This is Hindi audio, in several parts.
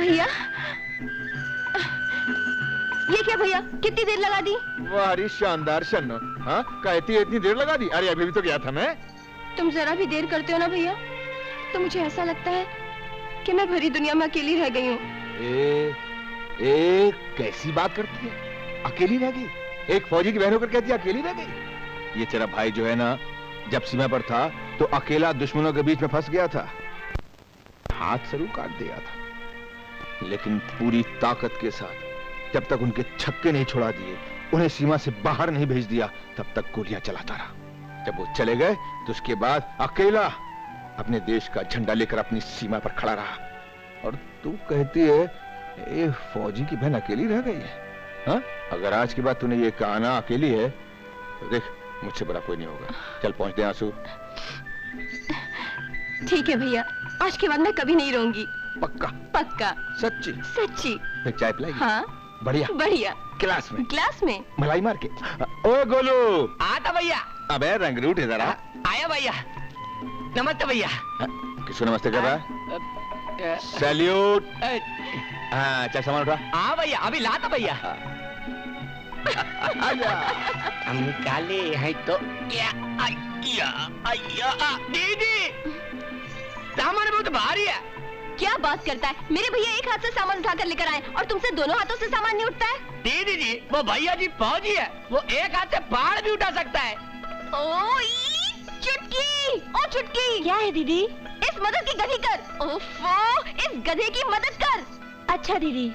भैया, ये क्या भैया, कितनी देर लगा दी? वाह शानदार शन्नो। हाँ कहती है इतनी देर लगा दी? अरे अभी भी तो गया था मैं। तुम जरा भी देर करते हो ना भैया, तो मुझे ऐसा लगता है कि मैं भरी दुनिया में अकेली रह गई हूँ। कैसी बात करती है? अकेली रह गई? एक फौजी की बहन होकर कहती है अकेली रह गई? ये तेरा भाई जो है ना, जब सीमा पर था तो अकेला दुश्मनों के बीच में फंस गया था, हाथ जरूर काट दिया था, लेकिन पूरी ताकत के साथ जब तक उनके छक्के नहीं छोड़ा दिए, उन्हें सीमा से बाहर नहीं भेज दिया, तब तक गोलियां चलाता रहा। जब वो चले गए तो उसके बाद अकेला अपने देश का झंडा लेकर अपनी सीमा पर खड़ा रहा। और तू कहती है ये फौजी की बहन अकेली रह गई है? हाँ? अगर आज के बाद तूने ये कहा ना अकेली है, तो देख मुझसे बड़ा कोई नहीं होगा। चल पहुंच दे आंसू। ठीक है भैया, आज के बाद मैं कभी नहीं रोऊंगी। पक्का? पक्का। सच्ची? सच्ची। फिर चाय पिलाएगी? हाँ। बढ़िया बढ़िया। गिलास में? गिलास में मलाई मार के। ओ गोलू। आता भैया। अबे रंगरूट है जरा। आया भैया। नमस्ते भैया। किसको नमस्ते कर रहा है? सैल्यूट। हाँ चल सामान उठा। हाँ भैया, अभी लाता भैया। हम निकाले हैं तो दीदी सामान बहुत भारी है। क्या बात करता है? मेरे भैया एक हाथ से सामान उठाकर लेकर आए और तुमसे दोनों हाथों से सामान नहीं उठता है? दीदी जी, वो भैया जी फौजी है, वो एक हाथ से पहाड़ भी उठा सकता है। ओ चुटकी, ओ चुटकी। क्या है दीदी? इस मदद की गधी कर। ओफो, इस गधे की मदद कर। अच्छा दीदी।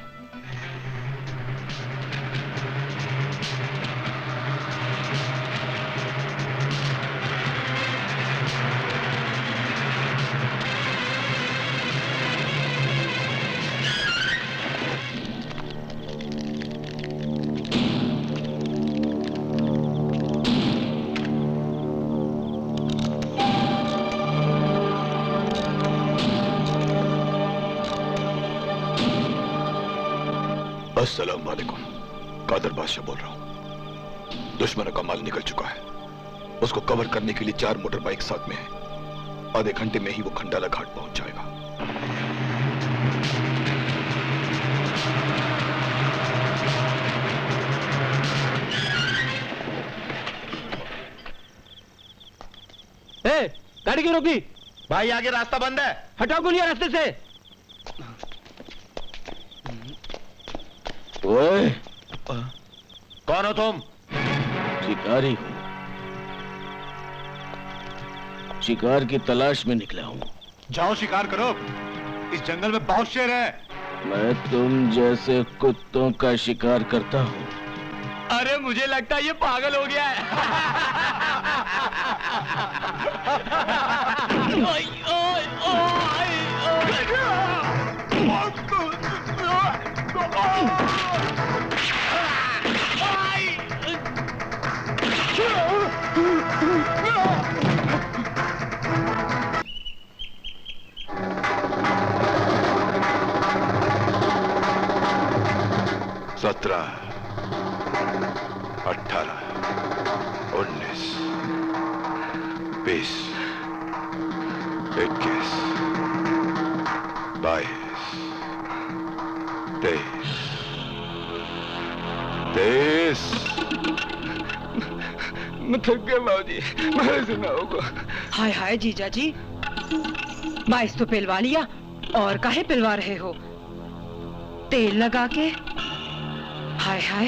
अस्सलाम वालेकुम, कादर बादशाह बोल रहा हूं। दुश्मनों का माल निकल चुका है, उसको कवर करने के लिए 4 मोटर बाइक साथ में है। आधे घंटे में ही वो खंडाला घाट पहुंच जाएगा। गाड़ी क्यों रोकी? भाई आगे रास्ता बंद है। हटाओ गोलियां रास्ते से। ओए, कौन हो तुम? शिकारी हूं, शिकार की तलाश में निकला हूं। जाओ शिकार करो, इस जंगल में बहुत शेर है। मैं तुम जैसे कुत्तों का शिकार करता हूं। अरे मुझे लगता है ये पागल हो गया है। ओए, ओए, ओए, सत्रह, 18, 19, 20, 21, 22, 23, 23। मैं थक गया बाबूजी, मेरे से ना होगा। हाय हाय जीजा जी, 22 तो पिलवा लिया, और काहे पिलवा रहे हो? तेल लगा के। हाय हाय,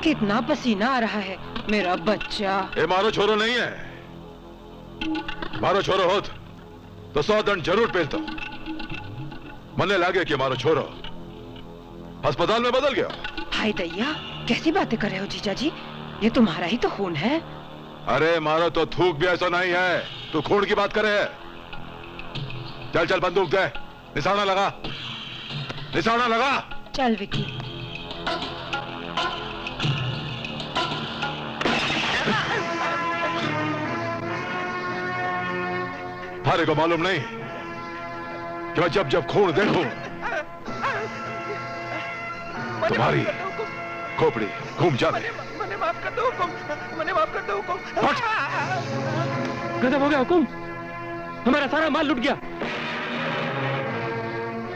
कितना पसीना आ रहा है मेरा बच्चा। ये मारो छोरो नहीं है, मारो छोरो होत तो 100 दंड जरूर पेलता। मने लागे कि मारो छोरो अस्पताल में बदल गया। हाय दैया, कैसी बातें कर रहे हो जीजा जी? ये तुम्हारा ही तो खून है। अरे मारो तो थूक भी ऐसा नहीं है, तू खून की बात करे है। चल चल बंदूक दे, निशाना लगा, निशाना लगा। चल विकी। हारे को मालूम नहीं कि मैं जब जब खून देखूं तुम्हारी खोपड़ी घूम जाती। मैंने माफ कर दो हुकुम, मैंने माफ कर दो हुकुम। गजब हो गया हुकुम, हमारा सारा माल लुट गया।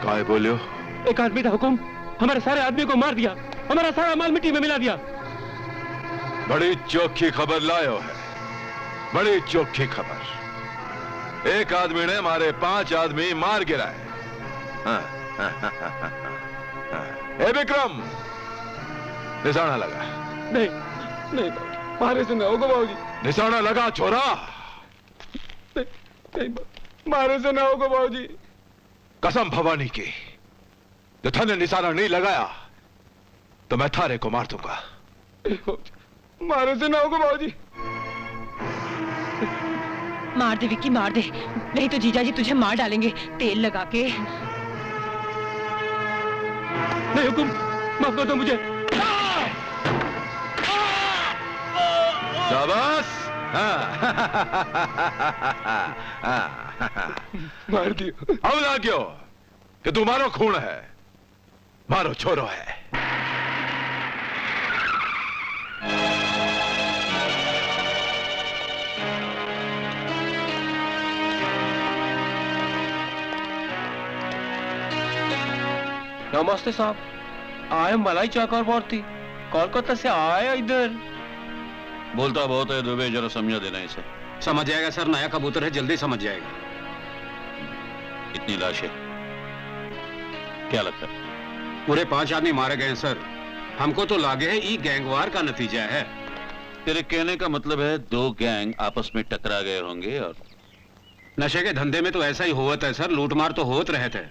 काय बोलियो? एक आदमी था हुकुम, हमारे सारे आदमी को मार दिया, हमारा सारा माल मिट्टी में मिला दिया। बड़ी चौखी खबर लायो है, बड़ी चौखी खबर। एक आदमी ने हमारे 5 आदमी मार गिराए। ए विक्रम, निशाना लगा। नहीं नहीं, मारे से ना होगा बाबूजी। निशाना लगा छोरा। नहीं, मारे से ना होगा बाबूजी। कसम भवानी की, जो थाने निशाना नहीं लगाया तो मैं थारे को मार दूंगा। मारे से ना होगा बाबूजी। मार दे विक्की, मार दे, नहीं तो जीजा जी तुझे मार डालेंगे तेल लगा के। नहीं हुकुम, माफ कर दो मुझे। शाबाश। मार दियो। अब ना क्यों कि तुम्हारो खून है, मारो छोरो है। नमस्ते साहब, आए मलाई चाकर थी, कोलकाता से आया इधर। बोलता बहुत है दुबे, जरा समझा देना इसे। समझ जाएगा सर, नया कबूतर है, जल्दी समझ जाएगा। इतनी लाशें, क्या लगता है? पूरे 5 आदमी मारे गए हैं सर। हमको तो लागे है ये गैंगवार का नतीजा है। तेरे कहने का मतलब है 2 गैंग आपस में टकरा गए होंगे और नशे के धंधे में तो ऐसा ही होता है सर, लूटमार तो होत रहे थे।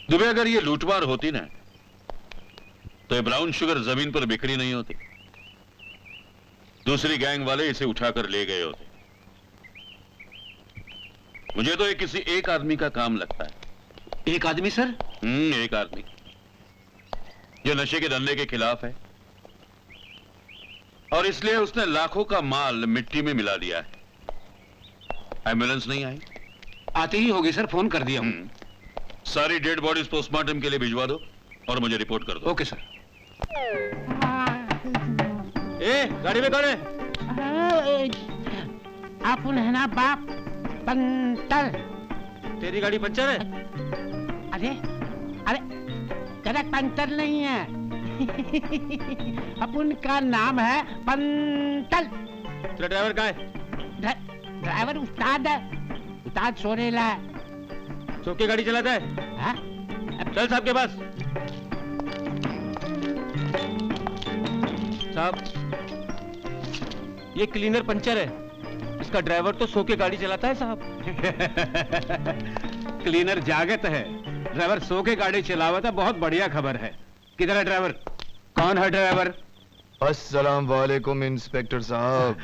दुबे, अगर ये लूटमार होती ना तो ये ब्राउन शुगर जमीन पर बिखरी नहीं होती। दूसरी गैंग वाले इसे उठाकर ले गए होते। मुझे तो ये किसी एक आदमी का काम लगता है। एक आदमी सर? एक आदमी जो नशे के धंधे के खिलाफ है और इसलिए उसने लाखों का माल मिट्टी में मिला दिया है। एम्बुलेंस नहीं आई? आती ही होगी सर, फोन कर दिया हूं। सारी डेड बॉडीज पोस्टमार्टम के लिए भिजवा दो और मुझे रिपोर्ट कर दो। Okay sir. गाड़ी में कौन है? अपन है ना बाप पंतर। तेरी गाड़ी पंचर है? अरे अरे तेरा पंतर नहीं है। अपन का नाम है पंतल। तेरा ड्राइवर कहाँ है? ड्राइवर उस्ताद है, उस्ताद सोरेला है। सो के गाड़ी चलाता है? हाँ? चल साहब के पास। साहब, ये क्लीनर पंचर है, इसका ड्राइवर तो सो के गाड़ी चलाता है साहब। क्लीनर जागत है, ड्राइवर सो के गाड़ी चलावा था, बहुत बढ़िया खबर है। किधर है ड्राइवर? कौन है ड्राइवर? अस्सलाम वालेकुम इंस्पेक्टर साहब।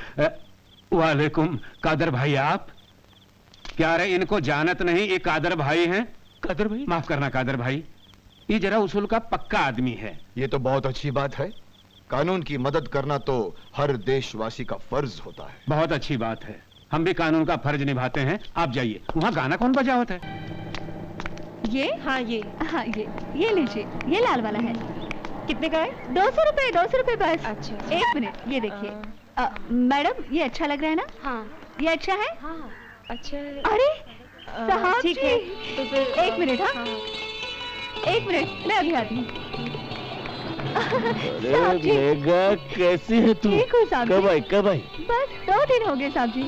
वालेकुम। कादर भाई आप? क्या रे, इनको जानत नहीं, ये कादर भाई हैं? कादर भाई? माफ करना कादर भाई, ये जरा उसूल का पक्का आदमी है। ये तो बहुत अच्छी बात है। कानून की मदद करना तो हर देशवासी का फर्ज होता है। बहुत अच्छी बात है, हम भी कानून का फर्ज निभाते हैं। आप जाइए। वहाँ गाना कौन बजा होता है? ये हाँ ये लीजिए, ये लाल वाला है। कितने का है? 200 रुपए, 200 रुपए बस। अच्छा। 1 मिनट, ये देखिए। मैडम, ये अच्छा लग रहा है ना? हाँ ये अच्छा है? हाँ अच्छा। अरे साहब ठीक जी, है, तो फिर 1 मिनट। हाँ 1 मिनट, मैं अभी आती हूँ। साहब जी, कैसी है तू? ठीक हूँ साहब जी। कब आई? बस 2 दिन हो गए साहब जी।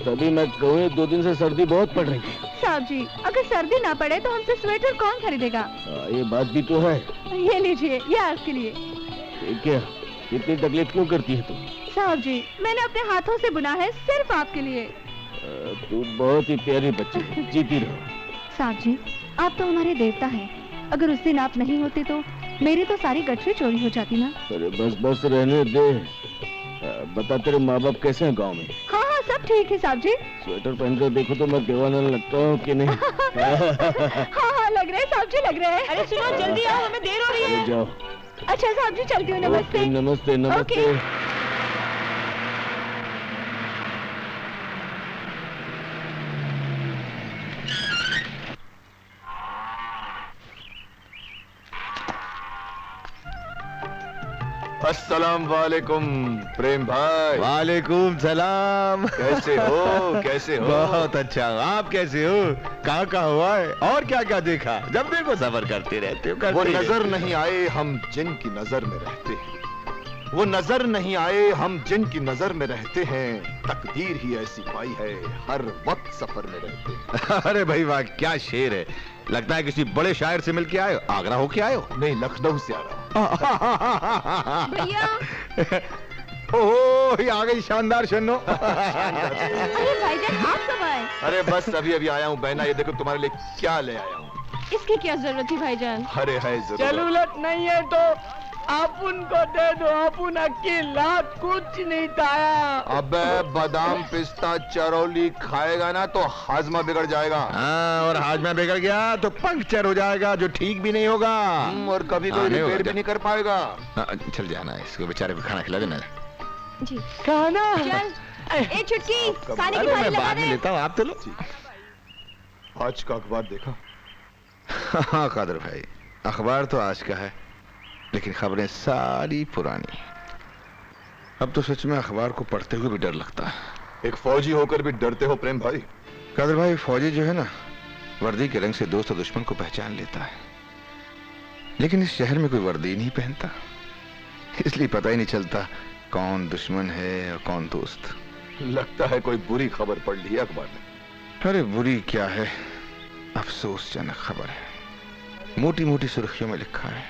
तभी मैं कहूँ 2 दिन से सर्दी बहुत पड़ रही है। साहब जी, अगर सर्दी ना पड़े तो हमसे स्वेटर कौन खरीदेगा? ये बात भी तो है। ये लीजिए, ये आपके लिए। क्या इतनी तकलीफ क्यों करती है तू? साहब जी, मैंने अपने हाथों से बुना है, सिर्फ आपके लिए। तू बहुत ही प्यारी बच्ची है, जीती रहो। साहब जी, आप तो हमारे देवता हैं। अगर उस दिन आप नहीं होते तो मेरी तो सारी गठरी चोरी हो जाती ना। अरे बस रहने दे। बता, तेरे माँ बाप कैसे हैं गांव में? हाँ हाँ, सब ठीक है साहब जी। स्वेटर पहनकर देखो तो मैं दीवाना लगता हूँ कि नहीं? हाँ हाँ, लग रहे हैं साहब जी, लग रहे हैं। अरे सुनो, जल्दी आओ, हमें देर हो रही है। अरे जाओ। अच्छा साहब जी, चलती हूँ। नमस्ते। नमस्ते नमस्ते। अस्सलाम वालेकुम प्रेम भाई। वालेकुम सलाम। कैसे हो कैसे हो? बहुत अच्छा। आप कैसे हो? कहाँ हुआ है और क्या क्या देखा? जब देखो सफर करते रहते हो। वो नजर नहीं आए हम जिनकी नजर में रहते हैं, वो नजर नहीं आए हम जिनकी नजर में रहते हैं, तकदीर ही ऐसी पाई है हर वक्त सफर में रहते हैं। अरे भाई वाह, क्या शेर है। लगता है किसी बड़े शायर से मिलके आए हो। आगरा होके आए हो? नहीं, लखनऊ से आ रहा हूँ। भैया। ओह, ये आ गई शानदार शन्नो। अरे भाईजान, आप कब आए? अरे बस अभी अभी आया हूँ बहना। ये देखो तुम्हारे लिए क्या ले आया हूँ। इसकी क्या जरूरत थी भाईजान? अरे है जरूर। जरूरत नहीं है तो आप उनको दे दो। अपन अकेला कुछ नहीं खाया। अबे बादाम पिस्ता चरौली खाएगा ना तो हाजमा बिगड़ जाएगा। हाँ, और हाजमा बिगड़ गया तो पंक्चर हो जाएगा, जो ठीक भी नहीं होगा। और कभी कोई रिपेयर भी नहीं कर पाएगा। चल जाना, इसको बेचारे को खाना खिला देना। जी। खाना? चल, ए चुटकी, खाने की अरे थाली मैं लगा बाद में दे। लेता हूँ, आप तो लो। आज का अखबार देखा? हाँ कादर भाई, अखबार तो आज का है, लेकिन खबरें सारी पुरानी। अब तो सच में अखबार को पढ़ते हुए भी डर लगता है। एक फौजी होकर भी डरते हो प्रेम भाई? कादर भाई, फौजी जो है ना, वर्दी के रंग से दोस्त और दुश्मन को पहचान लेता है, लेकिन इस शहर में कोई वर्दी नहीं पहनता, इसलिए पता ही नहीं चलता कौन दुश्मन है और कौन दोस्त। लगता है कोई बुरी खबर पढ़ ली है अखबार में। अरे बुरी क्या है, अफसोसजनक खबर है। मोटी मोटी सुर्खियों में लिखा है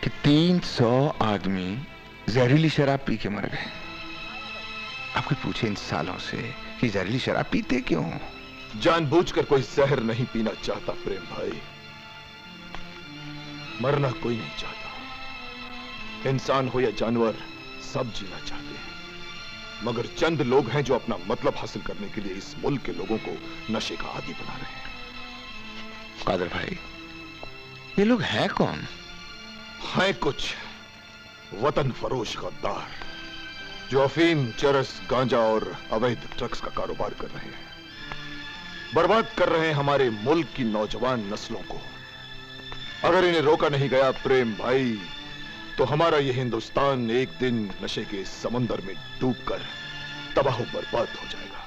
कि 300 आदमी जहरीली शराब पी के मर गए। अब कोई पूछे इन सालों से कि जहरीली शराब पीते क्यों? जानबूझकर कोई जहर नहीं पीना चाहता प्रेम भाई, मरना कोई नहीं चाहता। इंसान हो या जानवर, सब जीना चाहते हैं, मगर चंद लोग हैं जो अपना मतलब हासिल करने के लिए इस मुल्क के लोगों को नशे का आदी बना रहे हैं। कादर भाई, ये लोग हैं कौन? हैं कुछ वतन फरोश गद्दार जो अफीम, चरस, गांजा और अवैध ड्रग्स का कारोबार कर रहे हैं। बर्बाद कर रहे हैं हमारे मुल्क की नौजवान नस्लों को। अगर इन्हें रोका नहीं गया प्रेम भाई, तो हमारा ये हिंदुस्तान एक दिन नशे के समंदर में डूबकर तबाह बर्बाद हो जाएगा।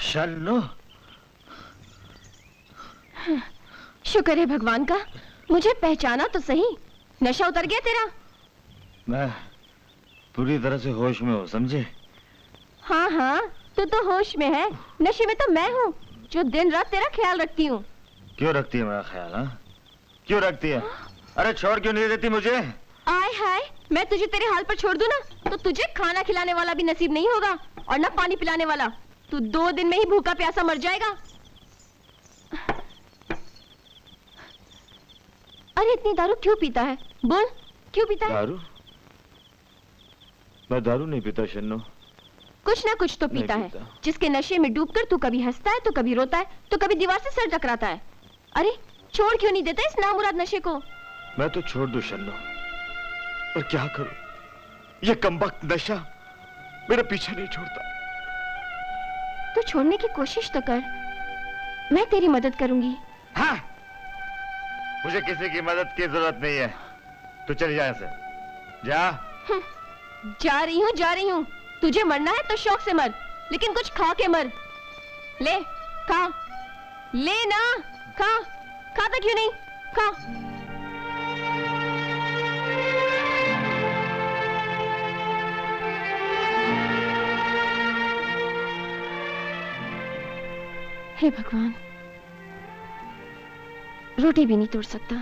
शन्नो, शुक्र है भगवान का, मुझे पहचाना तो सही। नशा उतर गया तेरा? मैं पूरी तरह से होश में हूँ, समझे? हाँ हाँ, तू तो होश में है, नशे में तो मैं हूँ जो दिन रात तेरा ख्याल रखती हूँ। क्यों रखती है मेरा ख्याल? हाँ, क्यों रखती है? अरे छोड़ क्यों नहीं देती मुझे? आय हाय, मैं तुझे तेरे हाल पर छोड़ दूं ना, तो तुझे खाना खिलाने वाला भी नसीब नहीं होगा और ना पानी पिलाने वाला। तू 2 दिन में ही भूखा प्यासा मर जाएगा। अरे इतनी दारू क्यों पीता है? बोल, क्यों पीता है? दारू? मैं दारू नहीं पीता शन्नो। कुछ ना कुछ तो पीता है, जिसके नशे में डूबकर तू कभी हंसता है तो कभी रोता है तो कभी दीवार से सर टकराता है। अरे छोड़ क्यों नहीं देता इस नामुराद नशे को? मैं तो छोड़ दूं शन्नो, पर क्या करूं? ये कमबख्त नशा मेरा पीछे नहीं छोड़ता। तू छोड़ने की कोशिश तो कर, मैं तेरी मदद करूंगी। हाँ, मुझे किसी की मदद की जरूरत नहीं है। तू चली जा यहाँ से, जा। जा रही हूँ। तुझे मरना है तो शौक से मर, लेकिन कुछ खा के मर। ले खा, ले ना, खाता क्यों नहीं? खा। हे भगवान, रोटी भी नहीं तोड़ सकता।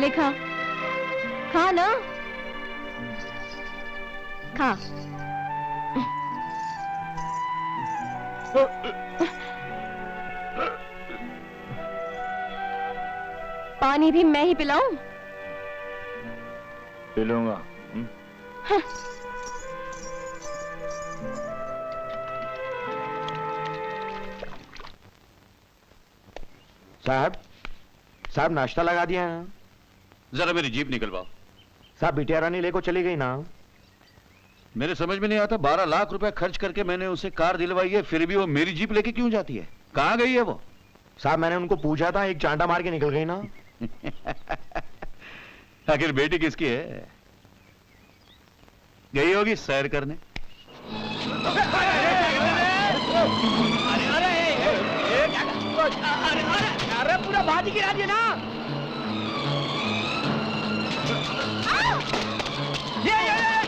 ले खा, खा ना, खा। पानी भी मैं ही पिलाऊं? पी लूंगा। साहब नाश्ता लगा दिया है? जरा मेरी जीप निकलवाओ। साहब बिटिया रानी लेको चली गई ना? मेरे समझ में नहीं आता, 12 लाख रुपए खर्च करके मैंने उसे कार दिलवाई है, फिर भी वो मेरी जीप लेके क्यों जाती है? कहाँ गई है वो? साहब मैंने उनको पूछा था, एक चांटा मार के निकल गई ना। आखिर बेटी किसकी है? गई होगी सैर करने। अरे पूरा भाजी गिरा दिया ना। ये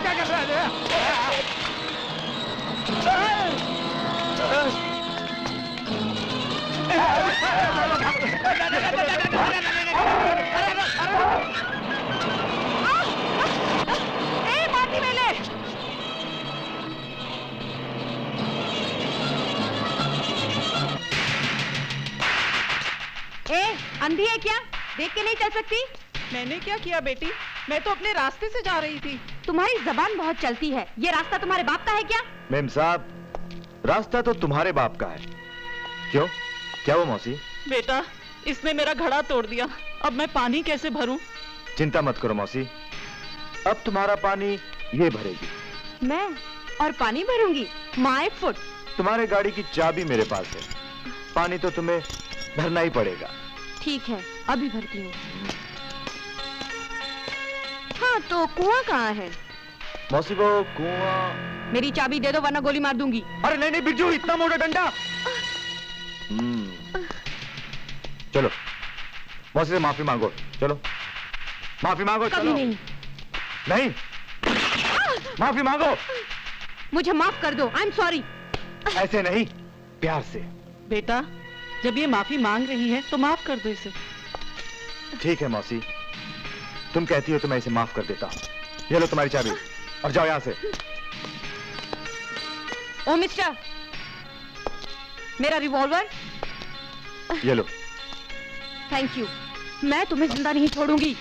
क्या कर रहा है? माटी में ले। अंधी है क्या? देख के नहीं चल सकती? मैंने क्या किया बेटी, मैं तो अपने रास्ते से जा रही थी। तुम्हारी जबान बहुत चलती है। ये रास्ता तुम्हारे बाप का है क्या? मेम साहब, रास्ता तो तुम्हारे बाप का है। क्यों, क्या हुआ मौसी? बेटा, इसने मेरा घड़ा तोड़ दिया, अब मैं पानी कैसे भरूं? चिंता मत करो मौसी, अब तुम्हारा पानी ये भरेगी। मैं और पानी भरूंगी? My foot. तुम्हारे गाड़ी की चाबी मेरे पास है, पानी तो तुम्हें भरना ही पड़ेगा। ठीक है, अभी भरती हूँ। हाँ तो कुआं कहाँ है? मौसी वो कुआं। मेरी चाबी दे दो वरना गोली मार दूंगी। अरे नहीं नहीं बिरजू, इतना मोटा डंडा। चलो मौसी से माफी मांगो, चलो माफी मांगो। कभी चलो। नहीं। नहीं, माफी मांगो। मुझे माफ कर दो, आई एम सॉरी। ऐसे नहीं, प्यार से। बेटा, जब ये माफी मांग रही है तो माफ कर दो इसे। ठीक है मौसी, तुम कहती हो तो मैं इसे माफ कर देता हूँ। ये लो तुम्हारी चाबी और जाओ यहाँ से। ओ मिस्टर, मेरा रिवॉल्वर। ये लो। थैंक यू, मैं तुम्हें जिंदा नहीं छोड़ूंगी।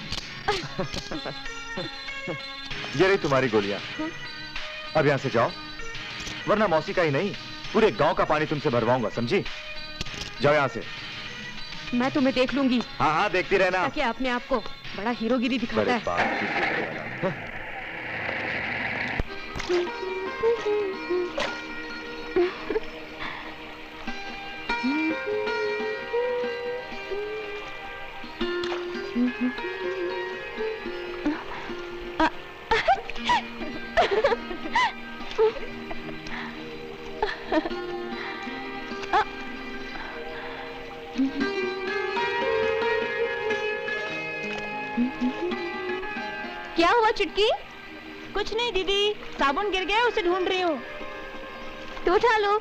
ये रही तुम्हारी गोलियां, अब यहाँ से जाओ, वरना मौसी का ही नहीं पूरे गांव का पानी तुमसे भरवाऊंगा, समझी? जाओ यहाँ से। मैं तुम्हें देख लूंगी। हाँ हाँ देखती रहना। ताकि अपने आप को बड़ा हीरोगिरी दिखाता है। बाप की। क्या हुआ चुटकी? कुछ नहीं दीदी, साबुन गिर गया, उसे ढूंढ रही हूँ। तो उठा लो।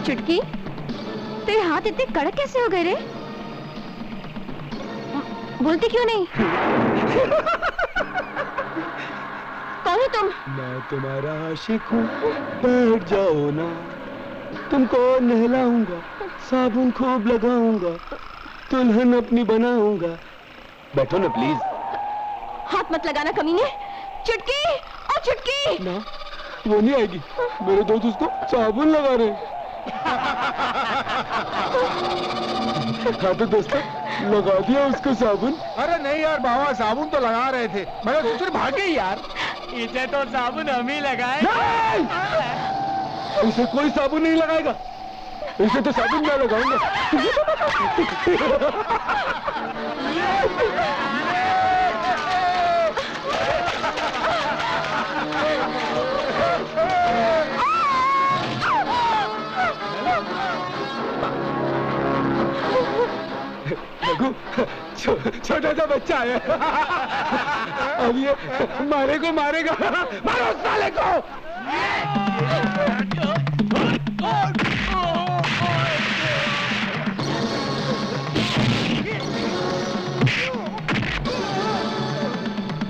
चुटकी, तेरे हाथ इतने कड़क कैसे हो गए रे? बोलती क्यों नहीं? कौन हो तुम? मैं तुम्हारा आशिक हूँ, बैठ जाओ ना, तुमको नहलाऊंगा, साबुन खूब लगाऊंगा, दुल्हन अपनी बनाऊंगा, बैठो ना प्लीज। हाथ मत लगाना कमीने। चुटकी, ओ चुटकी। ना, वो नहीं आएगी, मेरे दोस्त उसको साबुन लगा रहे हैं। हाँ तो दोस्तों, लगा दिया उसको साबुन। अरे नहीं यार बाबा, साबुन तो लगा रहे थे, मैं तो सिर्फ भागे यार। इसे तो साबुन हम ही लगाए। इसे कोई साबुन नहीं लगाएगा, इसे तो साबुन मैं लगाऊंगा। छोटा सा बच्चा है। अब ये मारे को मारेगा। मारो उस साले को।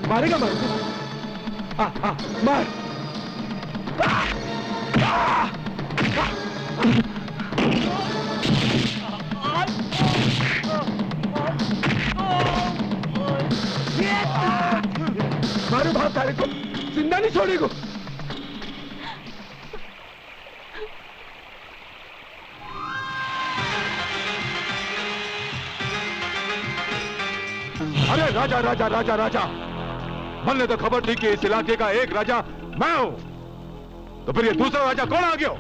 मारेगा मार। मारो भाग सारे को, जिंदा नहीं छोड़ेगा। अरे राजा राजा राजा राजा, मन ने तो खबर दी कि इस इलाके का एक राजा मैं हूं, तो फिर ये दूसरा राजा कौन आ गया?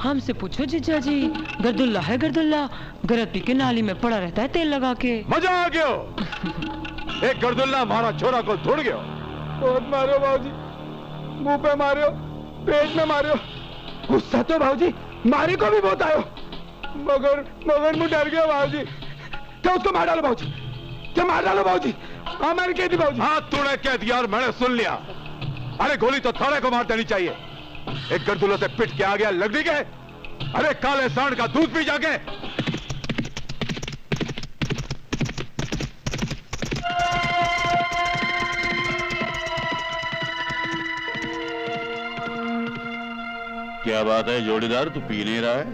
हमसे पूछो जीजा जी। गर्दुल्ला है गर्दुल्ला, गरत पी के नाली में पड़ा रहता है तेल लगा के। मजा आ गया। एक गर्दुल्ला हमारा छोरा को ढूंढ गया। बहुत मारो भाजी, मुंह पे मारो, पेट में मारो। गुस्सा तो भाजी मारे को भी बहुत आयो, मगर मुझे डर गया भाजी। क्या उसको मार डालो भाजी, क्या मार डालो भाजी। हाँ मैंने कह दी भाजी। हाँ तूने कह दिया और मैंने सुन लिया। अरे गोली तो थोड़े को मार देनी चाहिए। एक गर्दुल्ला से पिट के आ गया लगड़ी के। अरे काले सांड का दूध पी जाके। क्या बात है जोड़ीदार, तू पी नहीं रहा है?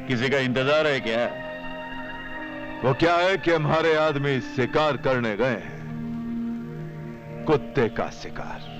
किसी का इंतजार है क्या? वो क्या है कि हमारे आदमी शिकार करने गए हैं, कुत्ते का शिकार।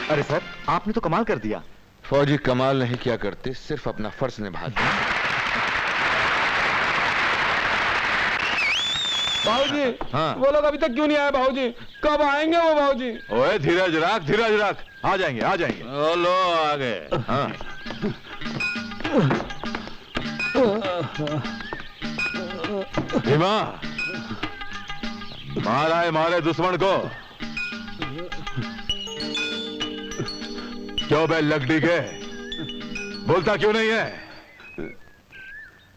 अरे सर, आपने तो कमाल कर दिया। फौजी कमाल नहीं किया करते, सिर्फ अपना फर्ज निभाते। भाऊजी, हाँ। वो लोग अभी तक क्यों नहीं आए भाऊजी? कब आएंगे वो भाऊजी? ओए धीरज रख, धीरज रख। आ जाएंगे, आ जाएंगे। ओ लो आ गए। हाँ। भीमा, मारा है मारे दुश्मन को। क्यों बे लगड़ी के, बोलता क्यों नहीं है?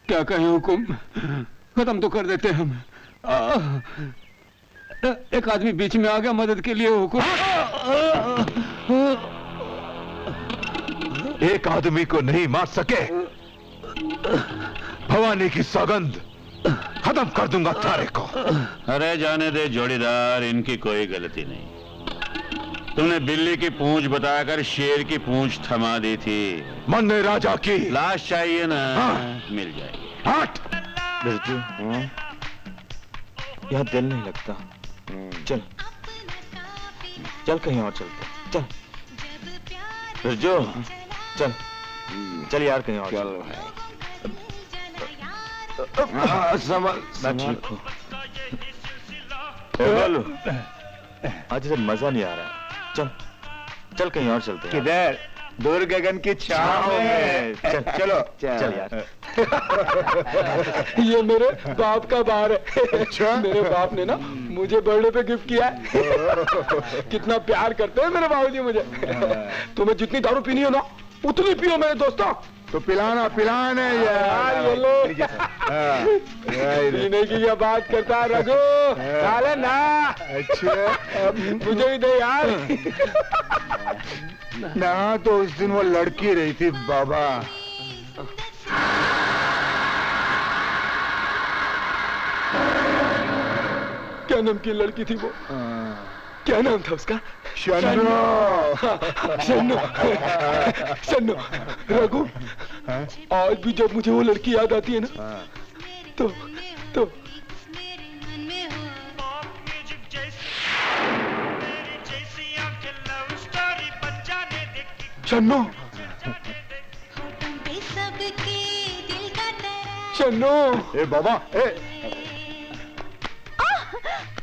क्या कहें हुकुम, खत्म तो कर देते हम। एक आदमी बीच में आ गया मदद के लिए हुकुम। एक आदमी को नहीं मार सके, भवानी की सौगंध, खत्म कर दूंगा तारे को। अरे जाने दे जोड़ीदार, इनकी कोई गलती नहीं। तूने बिल्ली की पूंछ बताकर शेर की पूंछ थमा दी थी। मन ने राजा की लाश चाहिए ना? हाँ। मिल जाएगी। हट। बिरजू, यहाँ दिल नहीं लगता। चल चल कहीं और चलते। चल बिरजू, चल चल यार कहीं और। चल भाई। संभाल मैं ठीक हूँ। बोलो आज इसे मजा नहीं आ रहा। चल चल कहीं और चलते हैं। किधर? दूर गगन की छाव में। चलो चल यार। ये मेरे बाप का बार है। अच्छा? मेरे बाप ने ना मुझे बर्थडे पे गिफ्ट किया है। कितना प्यार करते हैं मेरे बाबूजी मुझे। तुम्हें जितनी दारू पीनी हो ना उतनी पियो मेरे दोस्तों। तो पिलाना पिलाना यार। ये लो पीने की क्या बात करता है रघु? डाले ना। अच्छा मुझे ही दे यार। ना तो उस दिन वो लड़की रही थी बाबा। क्या नाम की लड़की थी वो? क्या नाम था उसका? शन्नो। शन्नो। शन्नो। रघु आज भी जब मुझे वो लड़की याद आती है ना तो शन्नो। शन्नो। ए बाबा ए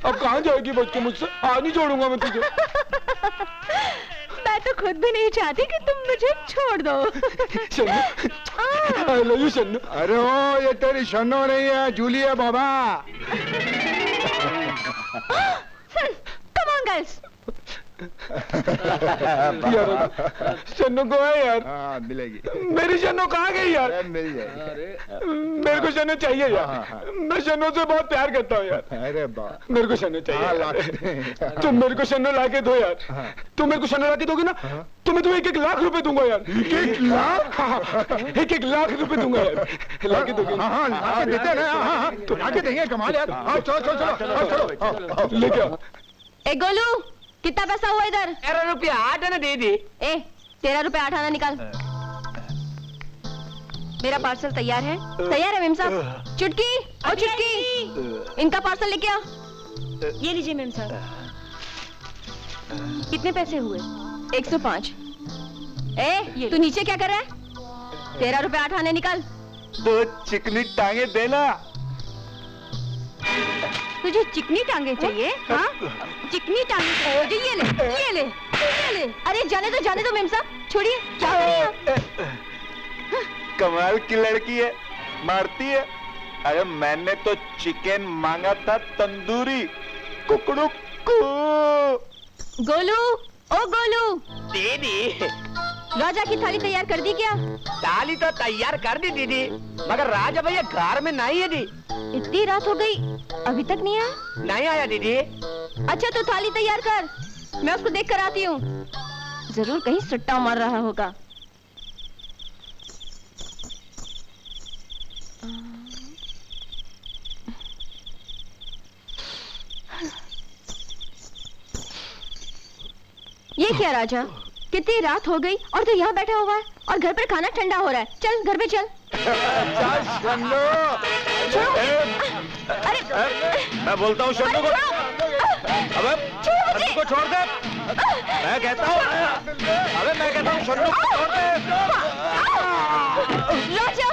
अब कहाँ जाएगी बच के मुझसे? आज नहीं छोड़ूंगा मैं तुझे। मैं तो खुद भी नहीं चाहती कि तुम मुझे छोड़ दो। शन्नो आई लव यू शन्नो। अरे ओ ये तेरी शन्नो नहीं है जूली है बाबा। Come on girls. यार शन्नो को है यार। हाँ मिलेगी। मेरी शन्नो कहाँ गई यार? मिल जाएगी। मेरे को शन्नो चाहिए यार। मैं शन्नो से बहुत प्यार करता हूँ यार। अरे बा मेरे को शन्नो चाहिए यार। तुम मेरे को शन्नो लाके दो यार। तुम मेरे को शन्नो लाके दोगे ना तो मैं तुम्हें 1-1 लाख रुपए दूंगा यार। 1 लाख? 1-1 लाख रुपए दूंगा यार। लाके दोगे? हाँ लाके देते हैं ना। हाँ तो लाके देंगे कमाल यार। आओ चलो चलो चलो चलो लेके आओ। ए गोलू कितना पैसा हुआ इधर? 13 रुपया 8 आना दे दी। ए 13 रुपए 8 आना निकाल। मेरा पार्सल तैयार है। तैयार है मेम साहब। चुटकी और चुटकी इनका पार्सल लेके आओ। ये लीजिए मेम साहब। कितने पैसे हुए? 105। ए तू नीचे क्या कर रहा है? 13 रुपए 8 आने निकाल। तो चिकनी टांगे देना। तुझे चिकनी टांगे चाहिए? हाँ चिकनी टांगे चाहिए तुझे? ये ले ये ले ये ले। अरे जाने दो मेम साहब। छोड़िए क्या कर रही हैं आप? कमाल की लड़की है मारती है। अरे मैंने तो चिकन मांगा था तंदूरी कुकड़ू को। गोलू ओ गोलू दीदी राजा की थाली तैयार कर दी क्या? थाली तो तैयार कर दी दीदी मगर राजा भैया घर में नहीं है दी। इतनी रात हो गई अभी तक नहीं आया? नहीं आया दीदी। अच्छा तो थाली तैयार कर। मैं उसको देख कर आती हूँ। जरूर कहीं सट्टा मार रहा होगा। ये क्या राजा कितनी रात हो गई और तू यहाँ बैठा हुआ है और घर पर खाना ठंडा हो रहा है। चल घर पे चल। अरे मैं बोलता हूँ शन्नू को। अबे शन्नू को छोड़ दे। मैं कहता हूँ अबे मैं कहता हूँ शन्नू को छोड़ दे। राजा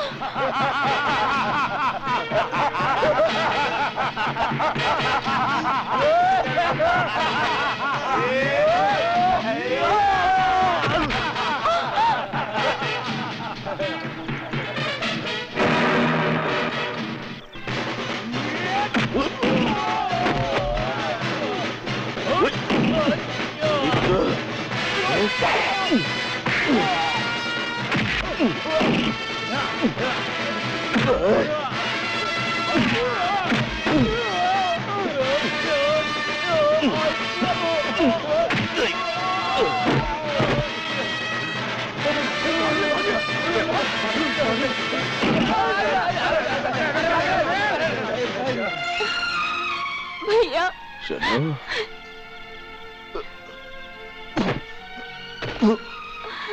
भैया शन्नू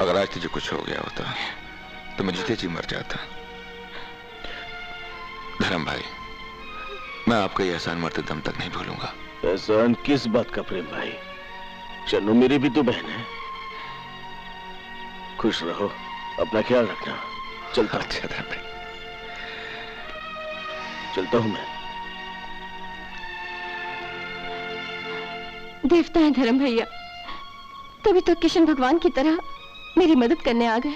अगर आज तुझे कुछ हो गया होता तो मैं जीते जी मर जाता। धर्म भाई मैं आपका ये एहसान मरते दम तक नहीं भूलूंगा। एहसान किस बात का प्रेम भाई? शन्नू मेरी भी तो बहन है। खुश रहो अपना ख्याल रखना। चलता। अच्छा धर्म भाई चलता हूं मैं। देवता है धर्म भैया, तभी तो किशन भगवान की तरह मेरी मदद करने आ गए।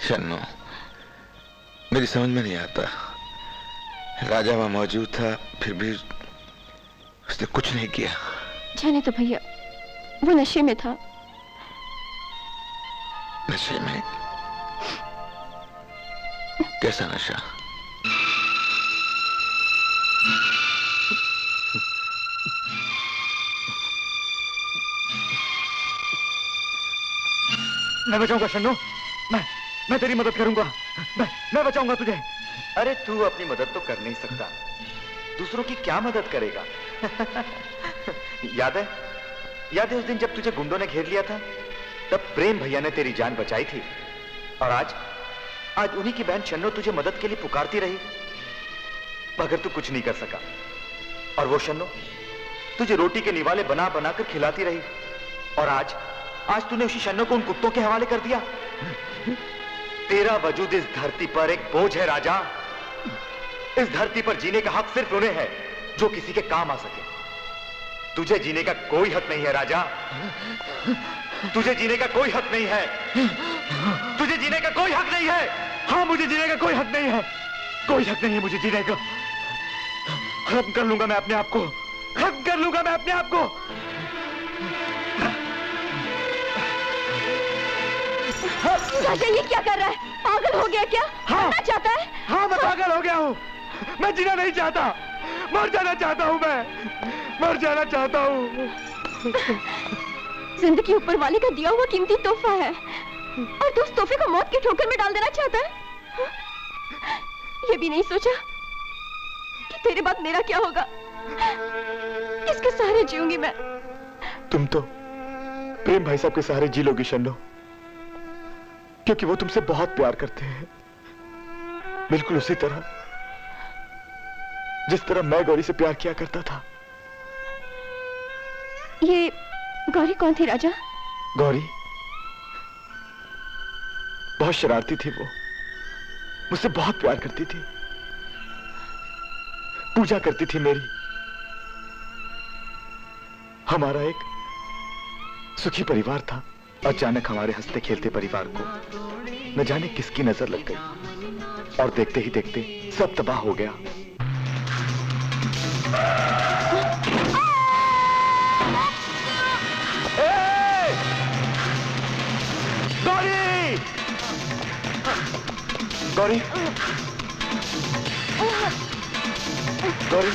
शन्नो, मेरी समझ में नहीं आता, राजा वहां मौजूद था, फिर भी उसने कुछ नहीं किया। जाने तो भैया, वो नशे में था। नशे में? कैसा नशा? मैं बचाऊंगा शन्नो, मैं तेरी मदद करूंगा। मैं बचाऊंगा तुझे। अरे तू अपनी मदद तो कर नहीं सकता, दूसरों की क्या मदद करेगा? याद है उस दिन जब तुझे गुंडों ने घेर लिया था, तब प्रेम भैया ने तेरी जान बचाई थी। और आज उन्हीं की बहन शन्नो तुझे मदद के लिए पुकारती रही, मगर तू कुछ नहीं कर सका। और वो शन्नो तुझे रोटी के निवाले बना बना कर खिलाती रही, और आज तूने उसी शन्नो को उन कुत्तों के हवाले कर दिया। तेरा वजूद इस धरती पर एक बोझ है राजा। इस धरती पर जीने का हक सिर्फ उन्हें है जो किसी के काम आ सके। तुझे जीने का कोई हक नहीं है राजा, तुझे जीने का कोई हक नहीं है, तुझे जीने का कोई हक नहीं है। हाँ, मुझे जीने का कोई हक नहीं है, कोई हक नहीं है मुझे जीने का। खत्म कर लूंगा मैं अपने आप को, खत्म कर लूंगा मैं अपने आप को। राजा ये क्या कर रहा है? पागल हो गया क्या? मरना चाहता है? हाँ, मैं पागल हो गया हूँ। मैं जीना नहीं चाहता, मर जाना चाहता हूँ, मैं मर जाना चाहता हूँ। जिंदगी ऊपर वाले का दिया हुआ कीमती तोहफा है, और तू उस तोहफे को मौत की ठोकर में डाल देना चाहता है। ये भी नहीं सोचा कि तेरे बाद मेरा क्या होगा, किसके सहारे जीऊंगी मैं? तुम तो प्रेम भाई साहब के सहारे जी लोगी शन्नो, क्योंकि वो तुमसे बहुत प्यार करते हैं, बिल्कुल उसी तरह जिस तरह मैं गौरी से प्यार किया करता था। ये गौरी कौन थी राजा? गौरी बहुत शरारती थी, वो मुझसे बहुत प्यार करती थी, पूजा करती थी मेरी। हमारा एक सुखी परिवार था। अचानक हमारे हंसते खेलते परिवार को न जाने किसकी नजर लग गई, और देखते ही देखते सब तबाह हो गया। गौरी! गौरी! गौरी!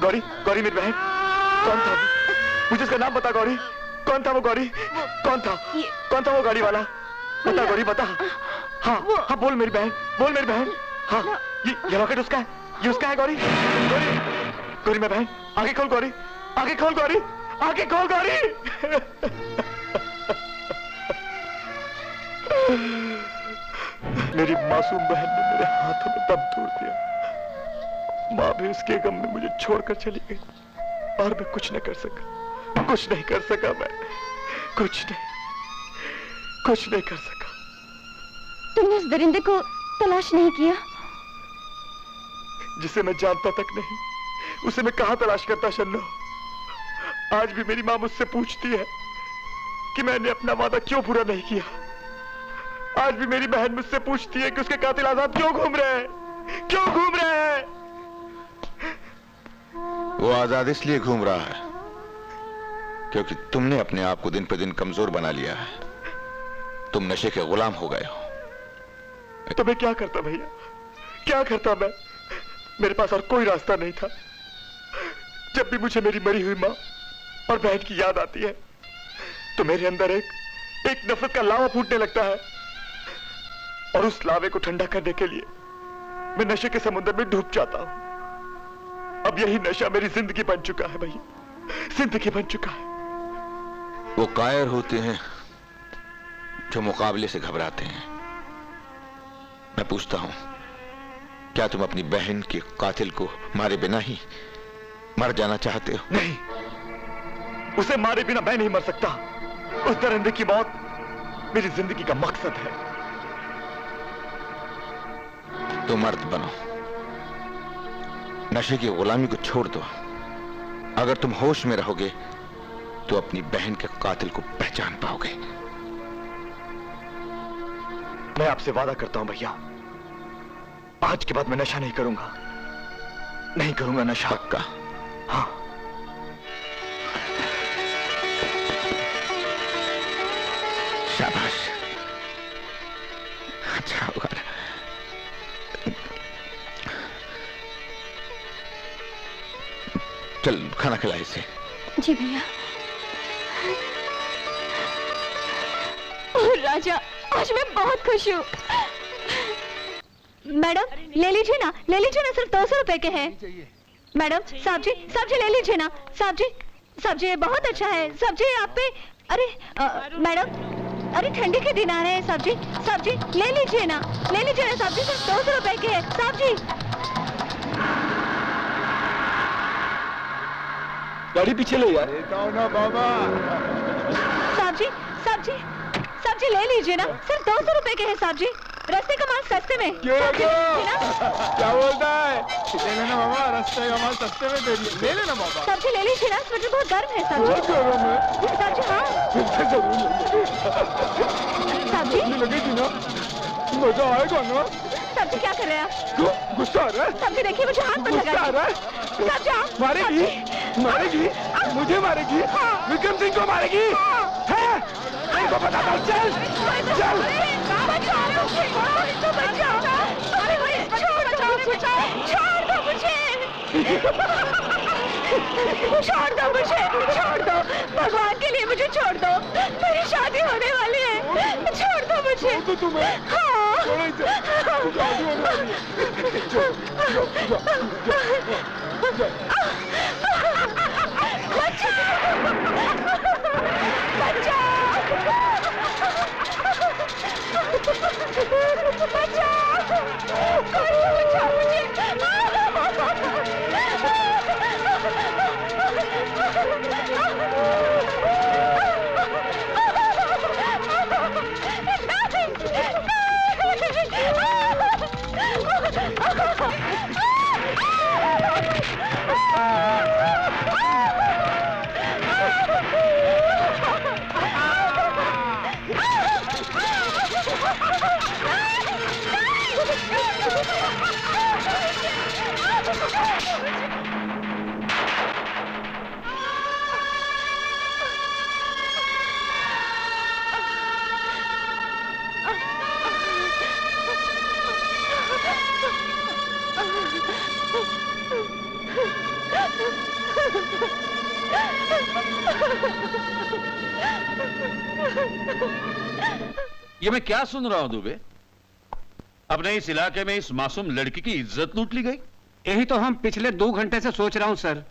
गौरी! गौरी मेरी बहन, कौन था? मुझे उसका नाम बता गौरी, कौन था वो? गौरी कौन था? कौन था वो गाड़ी वाला? बता गौरी, बता। हाँ हाँ, बोल मेरी बहन, बोल मेरी बहन। हाँ, ये रॉकेट उसका है, ये उसका है गौरी। गौरी, गौरी मेरी बहन, आगे खोल गौरी, आगे खोल गौरी, आगे खोल गौरी। मेरी मासूम बहन ने मेरे हाथों में दम तोड़ दिया। माँ भी उसके गम में मुझे छोड़कर चली गई, और मैं कुछ नहीं कर सका, कुछ नहीं कर सका, मैं कुछ नहीं कर सका। तुमने उस दरिंदे को तलाश नहीं किया? जिसे मैं जानता तक नहीं, उसे मैं कहां तलाश करता शन्नो? आज भी मेरी माँ मुझसे पूछती है कि मैंने अपना वादा क्यों पूरा नहीं किया। आज भी मेरी बहन मुझसे पूछती है कि उसके कातिल आजाद क्यों घूम रहे हैं, क्यों घूम रहे हैं। वो आजाद इसलिए घूम रहा है क्योंकि तुमने अपने आप को दिन पे दिन कमजोर बना लिया है। तुम नशे के गुलाम हो गए हो। तो मैं क्या करता भैया, क्या करता मैं? मेरे पास और कोई रास्ता नहीं था। जब भी मुझे मेरी मरी हुई माँ और बहन की याद आती है तो मेरे अंदर एक नफरत का लावा फूटने लगता है, और उस लावे को ठंडा करने के लिए मैं नशे के समुद्र में डूब जाता हूं। अब यही नशा मेरी जिंदगी बन चुका है भैया, जिंदगी बन चुका है। वो कायर होते हैं जो मुकाबले से घबराते हैं। मैं पूछता हूं, क्या तुम अपनी बहन के कातिल को मारे बिना ही मर जाना चाहते हो? नहीं, उसे मारे बिना मैं नहीं मर सकता। उस दरिंदे की मौत मेरी जिंदगी का मकसद है। तो मर्द बनो, नशे की गुलामी को छोड़ दो। अगर तुम होश में रहोगे तो अपनी बहन के कातिल को पहचान पाओगे। मैं आपसे वादा करता हूं भैया, आज के बाद मैं नशा नहीं करूंगा, नहीं करूंगा नशा। पक्का? हाँ। शाबाश, अच्छा होगा। चल खाना खिला इसे। जी भैया। ओह राजा, आज मैं बहुत खुश हूँ। मैडम ले लीजिए ना, ले लीजिए ना, सिर्फ 200 रुपए के हैं। मैडम सब्जी सब्जी ले लीजिए ना, सब्जी सब्जी बहुत अच्छा है। सब्जी आप पे, अरे मैडम, अरे ठंडी के दिन आ रहे हैं। सब्जी सब्जी ले लीजिए ना, ले लीजिए ना, सब्जी सिर्फ 200 रुपए के है। सब्जी। गाड़ी पीछे ले यार। ना बाबा। सब्जी सब्जी सब्जी ले लीजिए ना, सिर्फ 200 रुपए के है। सब्जी, रास्ते का माल सस्ते में। क्या बोलता है? ले लेना बाबा, रास्ते का माल सस्ते में दे दिए। ले लेना बाबा। सब्जी ले लीजिए ना, इस वजह बहुत गर्म है। सब्जी सब्जी हाँ सब्जी लगेगी ना, मजा आएगा ना। सब्जी क्या कर रहे हैं आप? गुस्सा आ रहा है? सब्जी देखिए, मुझे हाथ पर गुस्सा आ लगा। रहा है? सब्जी आप मारेगी, मारेगी, मुझे मारेगी, विक्रम सिंह को मारेगी। है? इनको पता था। चल चल। छोड़ दो मुझे, छोड़ दो, भगवान के लिए मुझे छोड़ दो। मेरी शादी होने वाली है, छोड़ दो मुझे। तो तुम्हें हाँ। छोड़ो इसे। शादी होने वाली है। चल, चल, चल, चल। ये मैं क्या सुन रहा हूं दुबे? अपने इस इलाके में इस मासूम लड़की की इज्जत लूट ली गई। यही तो हम पिछले 2 घंटे से सोच रहा हूं सर,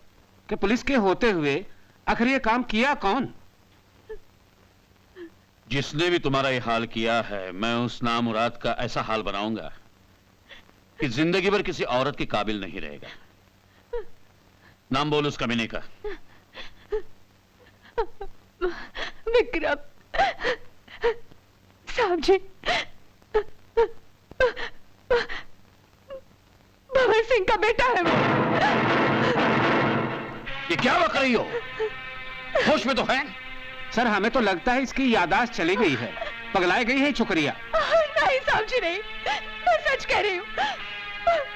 कि पुलिस के होते हुए आखिर ये काम किया कौन? जिसने भी तुम्हारा ये हाल किया है, मैं उस नामुराद का ऐसा हाल बनाऊंगा कि जिंदगी भर किसी औरत के काबिल नहीं रहेगा। नाम बोल उस कमीने का। विक्रम साहब जी, भंवर सिंह का बेटा है वो। ये क्या बक रही हो? होश में तो है? सर हमें तो लगता है इसकी यादाश्त चली गई है, पगलाई गई है छोकरिया। नहीं साहब जी नहीं, मैं सच कह रही हूँ,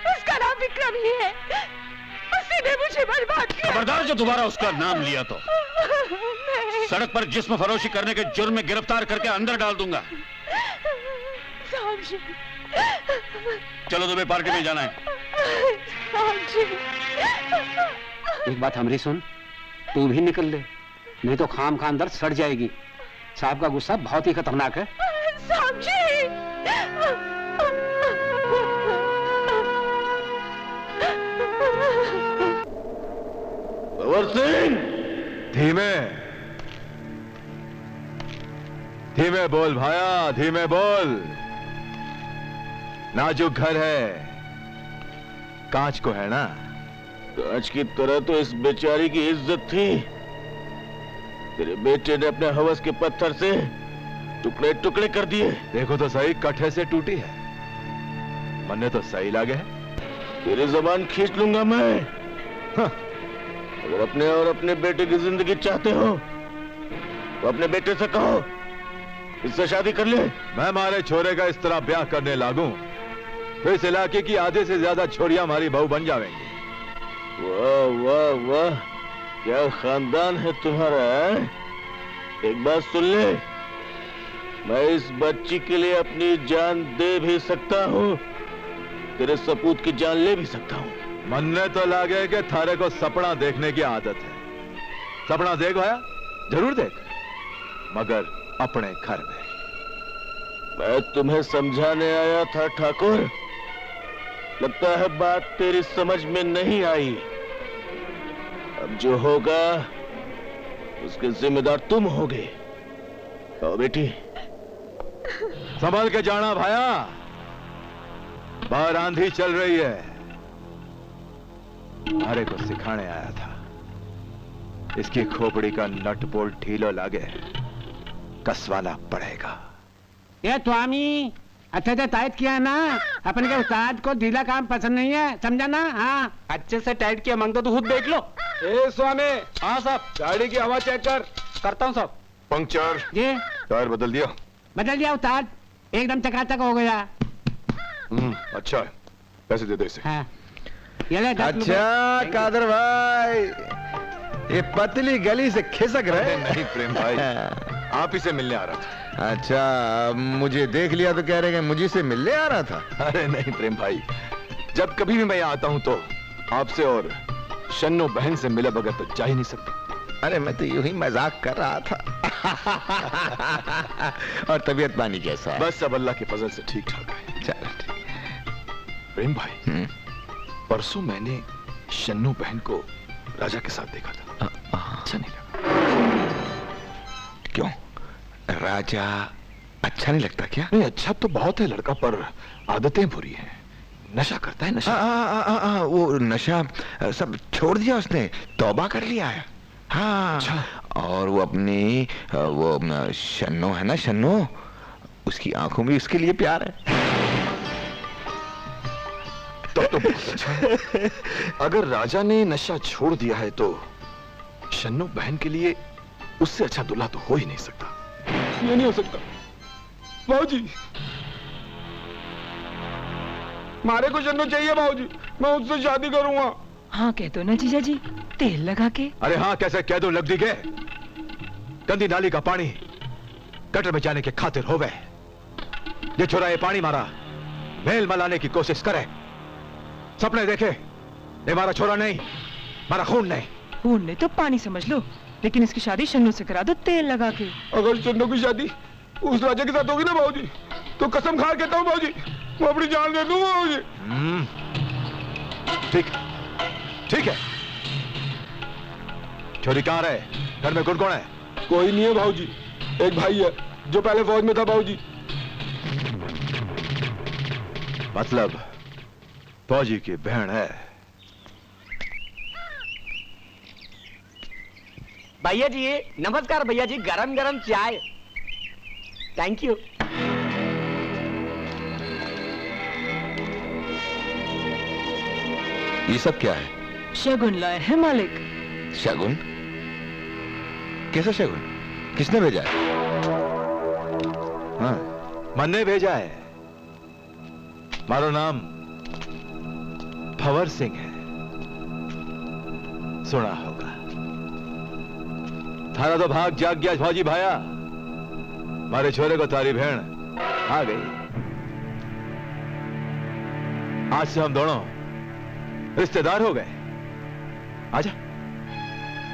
उसका नाम विक्रम ही है। उसी ने मुझे बर्बाद किया। खबरदार जो दोबारा उसका नाम लिया तो सड़क पर जिस्म फरोशी करने के जुर्म में गिरफ्तार करके अंदर डाल दूंगा। साहब जी। चलो तुम्हें पार्टी में जाना है। साहब जी। एक बात हमारी सुन, तू भी निकल ले, नहीं तो खाम खा अंदर सड़ जाएगी। साहब का गुस्सा बहुत ही खतरनाक है। साहब जी। भंवर सिंह, धीमे धीमे बोल भाया, धीमे बोल। नाजुक घर है, कांच को है ना। कांच की तरह तो इस बेचारी की इज्जत थी। तेरे बेटे ने अपने हवस के पत्थर से टुकड़े टुकड़े कर दिए। देखो तो सही, कट्ठे से टूटी है। मन्ने तो सही लगे है। तेरी जबान खींच लूंगा मैं। हाँ, अगर अपने और अपने बेटे की जिंदगी चाहते हो तो अपने बेटे से कहो इससे शादी कर ले। मैं हमारे छोरे का इस तरह ब्याह करने लागू तो इस इलाके की आधे से ज्यादा छोरियां हमारी बहू बन जाएंगी। वाह वाह वाह, क्या खानदान है तुम्हारा है? एक बात सुन ले, मैं इस बच्ची के लिए अपनी जान दे भी सकता हूँ, तेरे सपूत की जान ले भी सकता हूँ। मनने तो लागे कि थारे को सपना देखने की आदत है। सपना देख भाया, जरूर देख, मगर अपने घर में। मैं तुम्हें समझाने आया था ठाकुर, लगता है बात तेरी समझ में नहीं आई। अब जो होगा उसके जिम्मेदार तुम होगे। आओ बेटी। संभल के जाना भाया, बाहर आंधी चल रही है। हमारे को सिखाने आया था, इसकी खोपड़ी का नट बोल्ट ढीलो लागे कसवाना पड़ेगा। ये स्वामी अच्छे से टाइट किया ना, अपन के उस्ताद को ढीला काम पसंद नहीं है, समझा ना? हाँ अच्छे से टाइट किया, मांगो तो खुद देख लो। ए स्वामी। हाँ साहब। गाड़ी की हवा चेक कर। करता हूँ साहब। पंक्चर। जी टायर बदल दिया? बदल दिया उस्ताद, एकदम चकाचक हो गया। अच्छा है, पैसे दे दो इसे। हाँ ये ले 10 रुपए। अच्छा कादर भाई, ये पतली गली से खिसक रहे? नहीं प्रेम भाई, आप ही से मिलने आ रहा था। अच्छा, मुझे देख लिया तो कह रहे हैं मुझे से मिलने आ रहा था? अरे नहीं प्रेम भाई, जब कभी भी मैं यहाँ आता हूँ तो आपसे और शन्नो बहन से मिले बगैर तो जा ही नहीं सकता। अरे मैं तो यूं ही मजाक कर रहा था। और तबीयत पानी कैसा है? बस सब अल्लाह के फजल से ठीक ठाक है। चलो ठीक। प्रेम भाई, परसों मैंने शन्नो बहन को राजा के साथ देखा था, अच्छा नहीं लगा। क्यों, राजा अच्छा नहीं लगता क्या? नहीं, अच्छा तो बहुत है लड़का, पर आदतें बुरी हैं। नशा करता है, नशा। वो नशा सब छोड़ दिया उसने, तौबा कर लिया है। हाँ। अच्छा। और वो अपनी वो शन्नो है ना, शन्नो, उसकी आंखों में उसके लिए प्यार है। तब तो बहुत अच्छा। अगर राजा ने नशा छोड़ दिया है तो शन्नो बहन के लिए उससे अच्छा दूल्हा तो हो ही नहीं सकता। ये नहीं हो सकता बाबूजी, मारे को शन्नो चाहिए बाबूजी, मैं उससे शादी करूंगा। हाँ कह दो ना जीजा जी, तेल लगा के। अरे हाँ कैसे कह दो, लग दी के गंदी नाली का पानी गटर में जाने के खातिर हो गए। ये छोरा ये पानी मारा मेल मलाने की कोशिश करे, सपने देखे, ये मारा छोरा नहीं, मारा खून नहीं। खून नहीं तो पानी समझ लो, लेकिन इसकी शादी शन्नू से करा दो तेल लगा के। अगर शन्नो की शादी उस राजा के साथ होगी ना बाबूजी, तो कसम खा कहता हूँ बाबूजी, मैं अपनी जान दे दूंगा बाबूजी। ठीक ठीक है। छोरी कहाँ रहे? घर में कौन है? कोई नहीं है बाबूजी, एक भाई है जो पहले फौज में था बाबूजी। मतलब फौजी की बहन है? भैया जी नमस्कार, भैया जी गरम गरम चाय। Thank you. ये सब क्या है? शगुन लाए है मालिक। शगुन? कैसा शगुन? किसने भेजा है? हाँ, मन ने भेजा है। मारो नाम भंवर सिंह है, सुना होगा। थारा तो भाग जाग गया फौजी भाया, मारे छोरे को तारी बहन आ गई। आज से हम दोनों रिश्तेदार हो गए। आजा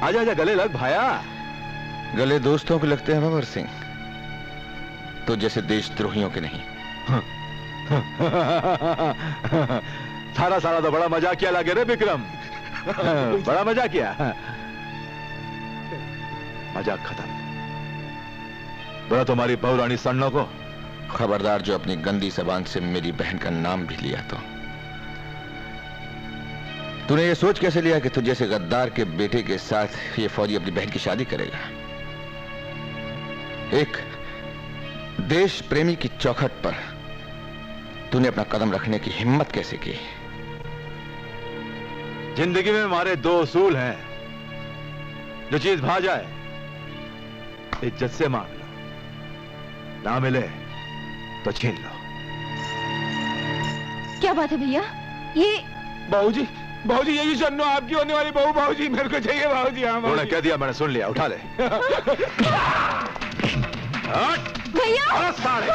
आजा आजा, गले लग भाया। गले दोस्तों के लगते हैं भंवर सिंह, तो जैसे देशद्रोहियों के नहीं। सारा सारा तो बड़ा मजाक किया लगे रे विक्रम। बड़ा मजाक किया। मजाक खत्म। बोला तुम्हारी बहुरानी सन्नो को खबरदार, जो अपनी गंदी जबान से मेरी बहन का नाम भी लिया तो। तूने ये सोच कैसे लिया कि तू जैसे गद्दार के बेटे के साथ ये फौजी अपनी बहन की शादी करेगा? एक देश प्रेमी की चौखट पर तूने अपना कदम रखने की हिम्मत कैसे की? जिंदगी में हमारे दो उसूल हैं। जो चीज भा जाए इज्जत से मांग लो, ना मिले तो छीन लो। क्या बात है भैया? ये बाबूजी, बाबूजी यही शन्नो आपकी होने वाली बहू। बाबूजी मेरे को चाहिए बाबूजी। हाँ उन्होंने कह दिया, मैंने सुन लिया, उठा ले। भैया साले।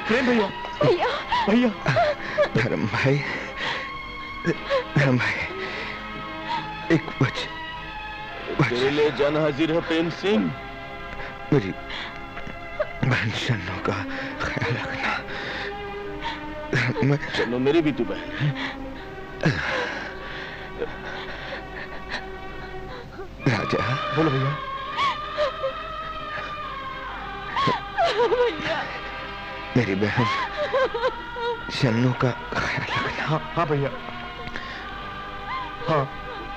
प्रेम भैया, भैया भैया धर्म भाई, धर्म भाई, एक तेरे लिए जान हाजिर है प्रेम सिंह। मेरी बहन शन्नो का ख्याल रखना। शन्नो मेरी भी तू बहन है। राजा बोलो भैया। मेरी बहन शन्नो का ख्याल रखना। हाँ हाँ भैया, हाँ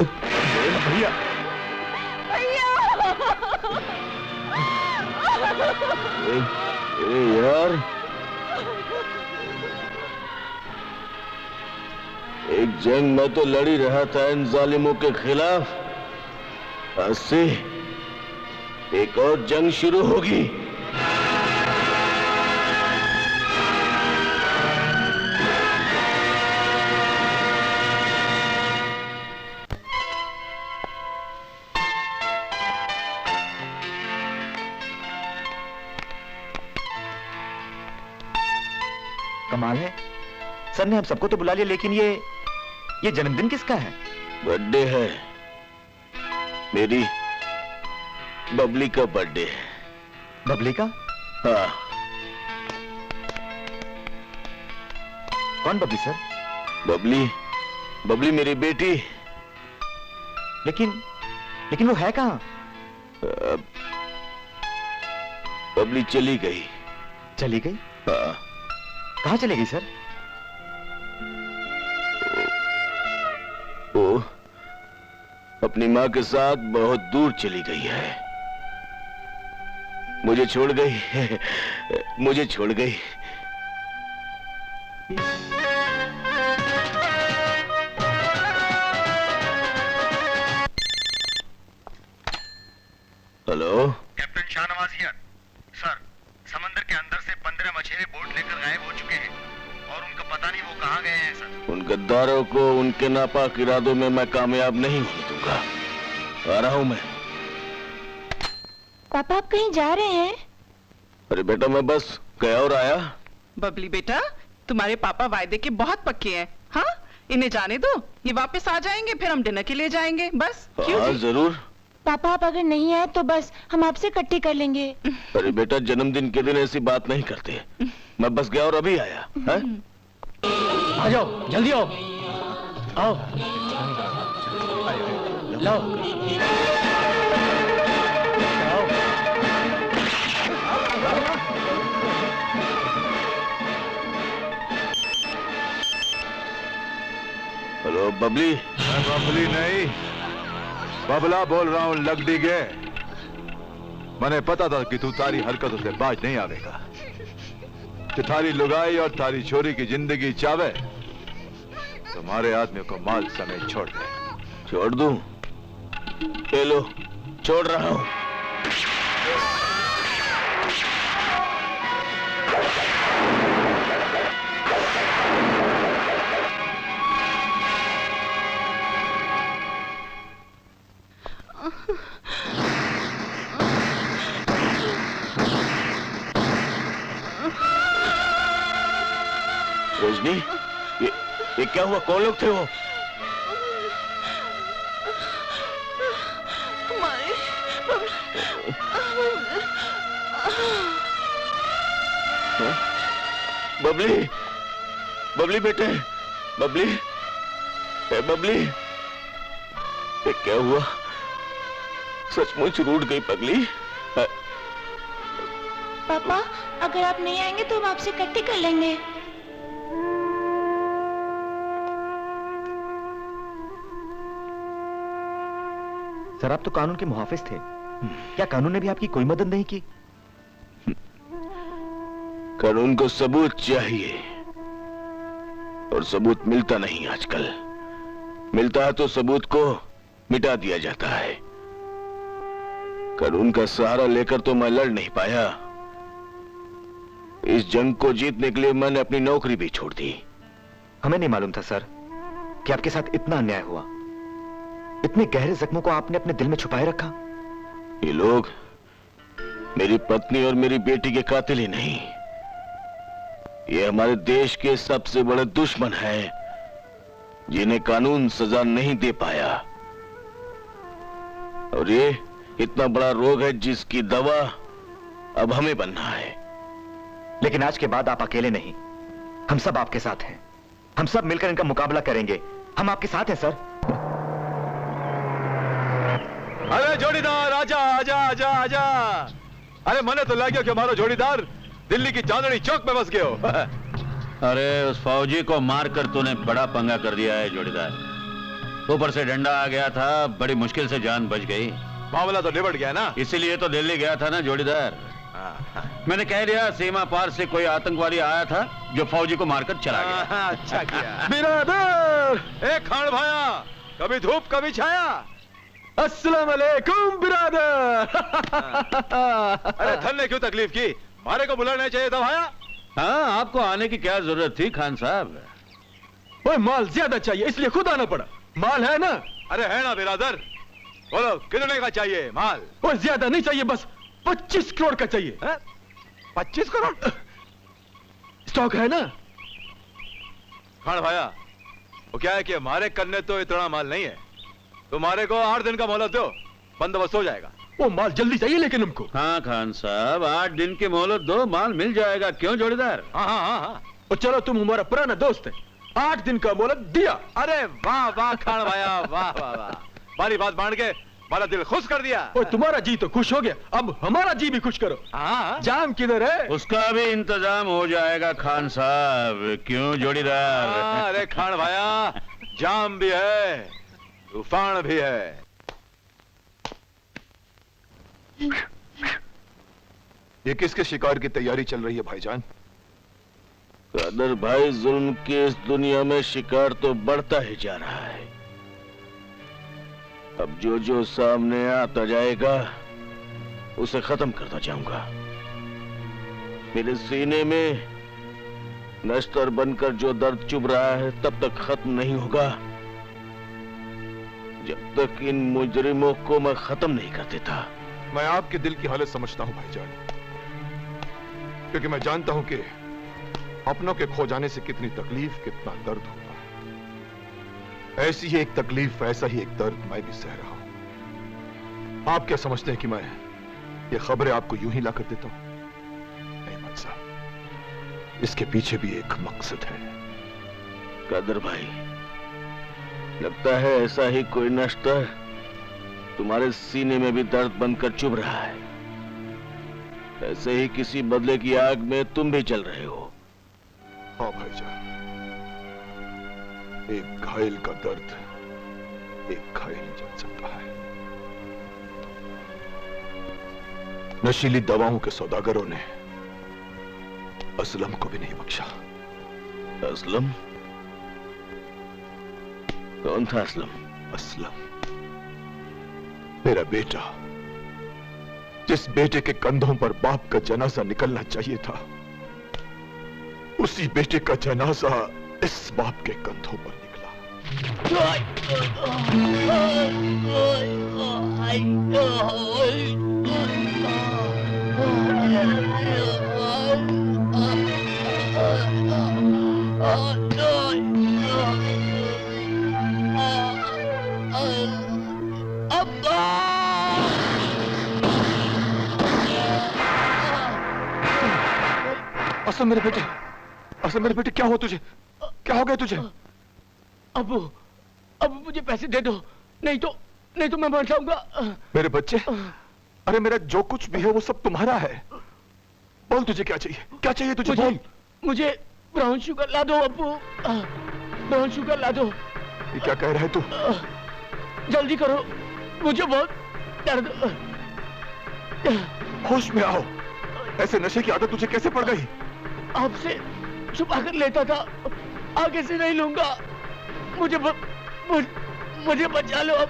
भैया। यार एक जंग में तो लड़ी रहा था इन जालिमों के खिलाफ, आज से एक और जंग शुरू होगी। कमाल है, सर ने हम सबको तो बुला लिया, लेकिन ये जन्मदिन किसका है? बर्थडे है, मेरी बबली का बर्थडे है। बबली का? हाँ। कौन बबली सर? बबली मेरी बेटी। लेकिन वो है कहाँ? बबली चली गई। चली गई? हाँ। कहाँ चलेगी सर? वो अपनी माँ के साथ बहुत दूर चली गई है। मुझे छोड़ गई। मुझे छोड़ गई। Hello, captain Shahnawaz here. Sir, समंदर के अंदर से 15 मछेरे बोट लेकर गायब हो चुके हैं और उनका पता नहीं वो कहाँ गए हैं सर। उन गद्दारों को उनके नापाक इरादों में मैं कामयाब नहीं होने दूंगा। आ रहा हूं मैं। पापा आप कहीं जा रहे हैं? अरे बेटा मैं बस गया और आया। बबली बेटा, तुम्हारे पापा वायदे के बहुत पक्के हैं। हाँ, इन्हें जाने दो, ये वापस आ जाएंगे, फिर हम डिनर के लिए जाएंगे। बस क्यों हाँ जी? जरूर, पापा आप अगर नहीं आए तो बस हम आपसे इकट्ठी कर लेंगे। अरे बेटा, जन्मदिन के दिन ऐसी बात नहीं करते। मैं बस गया और अभी आया है? आ जाओ, जल्दी आओ। आओ, लाओ। हेलो बबली। मैं बबली नहीं, बबला बोल रहा हूँ लगडी गे। मैंने पता था कि तू तारी हरकतों से बाज नहीं आवेगा। कि थारी लुगाई और थारी छोरी की जिंदगी चावे, तुम्हारे आदमी को माल समेत छोड़ दे। छोड़ दूं? ये लो, छोड़ रहा हूं। रजनी, ये क्या हुआ? कौन लोग थे वो? बबली, बबली बेटे, बबली, ए बबली, ये क्या हुआ? सचमुच रूठ गई पगली। पापा अगर आप नहीं आएंगे तो हम आपसे इकट्ठी कर लेंगे। सर आप तो कानून के मुहाफिज थे, क्या कानून ने भी आपकी कोई मदद नहीं की? कानून को सबूत चाहिए और सबूत मिलता नहीं आजकल। मिलता है तो सबूत को मिटा दिया जाता है। कानून का सहारा लेकर तो मैं लड़ नहीं पाया। इस जंग को जीतने के लिए मैंने अपनी नौकरी भी छोड़ दी। हमें नहीं मालूम था सर कि आपके साथ इतना अन्याय हुआ। इतने गहरे जख्मों को आपने अपने दिल में छुपाए रखा। ये लोग मेरी पत्नी और मेरी बेटी के कातिल ही नहीं, ये हमारे देश के सबसे बड़े दुश्मन हैं, जिन्हें कानून सजा नहीं दे पाया। और ये इतना बड़ा रोग है जिसकी दवा अब हमें बनना है। लेकिन आज के बाद आप अकेले नहीं, हम सब आपके साथ हैं। हम सब मिलकर इनका मुकाबला करेंगे। हम आपके साथ हैं सर। अरे जोड़ीदार आजा आजा आजा आजा। अरे मने तो लग गया कि हमारा जोड़ीदार दिल्ली की चांदनी चौक में बस गए हो। अरे उस फौजी को मारकर तूने बड़ा पंगा कर दिया है जोड़ीदार। ऊपर से डंडा आ गया था, बड़ी मुश्किल से जान बच गई। मामला तो निबट गया ना, इसीलिए तो दिल्ली गया था ना जोड़ीदार। मैंने कह दिया सीमा पार से कोई आतंकवादी आया था जो फौजी को मारकर चला गया। अच्छा किया। बिरादर, एक खान भाया, कभी धूप कभी छाया। अस्सलाम वालेकुम बिरादर। अरे धन ने क्यों तकलीफ की, मारे को बुलाना चाहिए था भाया। हाँ, आपको आने की क्या जरूरत थी खान साहब? ओए माल ज्यादा चाहिए इसलिए खुद आना पड़ा। माल है ना? अरे है ना बिरादर, बोलो कितने का चाहिए माल? ओए ज्यादा नहीं चाहिए, बस 25 करोड़ का चाहिए। 25 करोड़ स्टॉक है ना? खान भाया, वो क्या है कि हमारे करने तो इतना माल नहीं है। तुम्हारे को 8 दिन का मोहलत दो, बंदोबस्त हो जाएगा। वो माल जल्दी चाहिए लेकिन हमको। हाँ खान साहब, 8 दिन की मोहलत दो, माल मिल जाएगा। क्यों जोड़ीदार? हाँ हाँ हाँ हाँ। और चलो तुम हमारा पुराना दोस्त है, 8 दिन का मोहलत दिया। अरे वाह वाह खान भाया, वाह वाह वाह, हमारी बात मान के हमारा दिल खुश कर दिया। और तुम्हारा जी तो खुश हो गया, अब हमारा जी भी खुश करो। हाँ। जाम किधर है? उसका भी इंतजाम हो जाएगा खान साहब। क्यों जोड़ीदार? अरे खान भाया, जाम भी है, तूफान भी है। ये किसके शिकार की तैयारी चल रही है भाईजान? कादर भाई, जुल्म की इस दुनिया में शिकार तो बढ़ता ही जा रहा है। अब जो जो सामने आता जाएगा उसे खत्म करता जाऊंगा। मेरे सीने में नश्तर बनकर जो दर्द चुभ रहा है तब तक खत्म नहीं होगा जब तक इन मुजरिमों को मैं खत्म नहीं कर देता। मैं आपके दिल की हालत समझता हूं भाईजान, क्योंकि मैं जानता हूं कि अपनों के खो जाने से कितनी तकलीफ, कितना दर्द होता है। ऐसी ही एक तकलीफ, ऐसा ही एक दर्द मैं भी सह रहा हूं। आप क्या समझते हैं कि मैं ये खबरें आपको यूं ही ला कर देता हूं? नहीं मान साहब, इसके पीछे भी एक मकसद है। कादर भाई, लगता है ऐसा ही कोई नश्तर तुम्हारे सीने में भी दर्द बनकर चुभ रहा है। ऐसे ही किसी बदले की आग में तुम भी चल रहे हो। हाँ भाईजान, एक घायल का दर्द एक घायल ही जान सकता है। नशीली दवाओं के सौदागरों ने असलम को भी नहीं बख्शा। असलम? कौन था असलम? असलम मेरा बेटा, जिस बेटे के कंधों पर बाप का जनाजा निकलना चाहिए था, उसी बेटे का जनाजा इस बाप के कंधों पर निकला। असलम मेरे बेटे, असलम मेरे बेटे, क्या हो तुझे? क्या हो गया तुझे? अबू, अबू मुझे पैसे दे दो, नहीं तो मैं मर जाऊंगा। मेरे बच्चे, अरे मेरा जो कुछ भी है वो सब तुम्हारा है। बोल तुझे क्या चाहिए? क्या चाहिए तुझे? बोल। मुझे ब्राउन शुगर ला दो अबू, ब्राउन शुगर ला दो। ये क्या कह रहा है तू? जल्दी करो, मुझे बहुत दर्द। होश में आओ, ऐसे नशे की आदत तुझे कैसे पड़ गई? आपसे छुपा कर लेता था, आगे से नहीं लूंगा। मुझे बचा लो अब।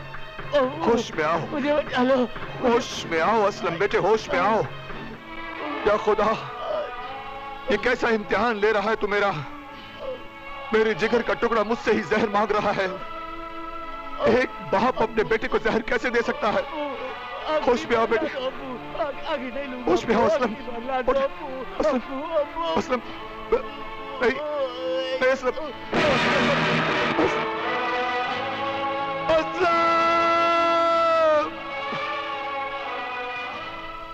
होश में आओ, मुझे बचा लो। होश में आओ असलम बेटे, होश में आओ। या खुदा, ये कैसा इम्तिहान ले रहा है तू मेरा? मेरे जिगर का टुकड़ा मुझसे ही जहर मांग रहा है। एक बाप अपने बेटे को जहर कैसे दे सकता है? होश में आओ बेटे, होश में आओ असलम। असलम, असलम, नहीं, नहीं असलम,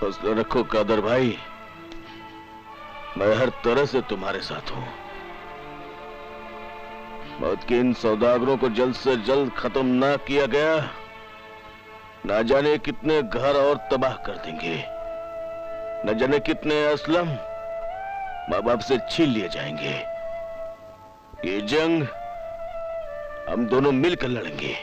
हौसला रखो कादर भाई, मैं हर तरह से तुम्हारे साथ हूं। मौत के इन सौदागरों को जल्द से जल्द खत्म ना किया गया, ना जाने कितने घर और तबाह कर देंगे, न जाने कितने असलम माँ बाप से छीन लिए जाएंगे। ये जंग हम दोनों मिलकर लड़ेंगे।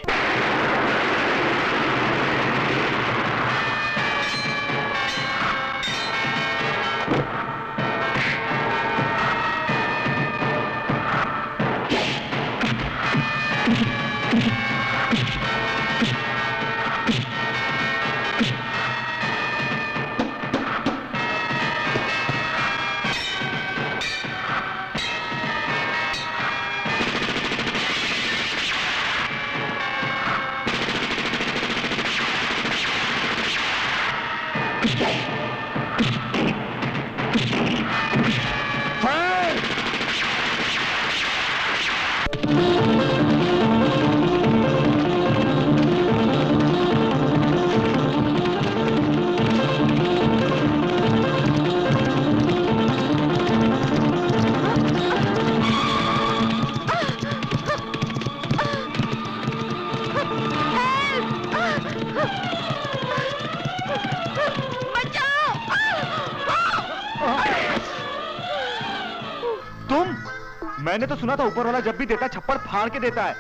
मैंने तो सुना था ऊपर वाला जब भी देता है छप्पड़ फाड़ के देता है,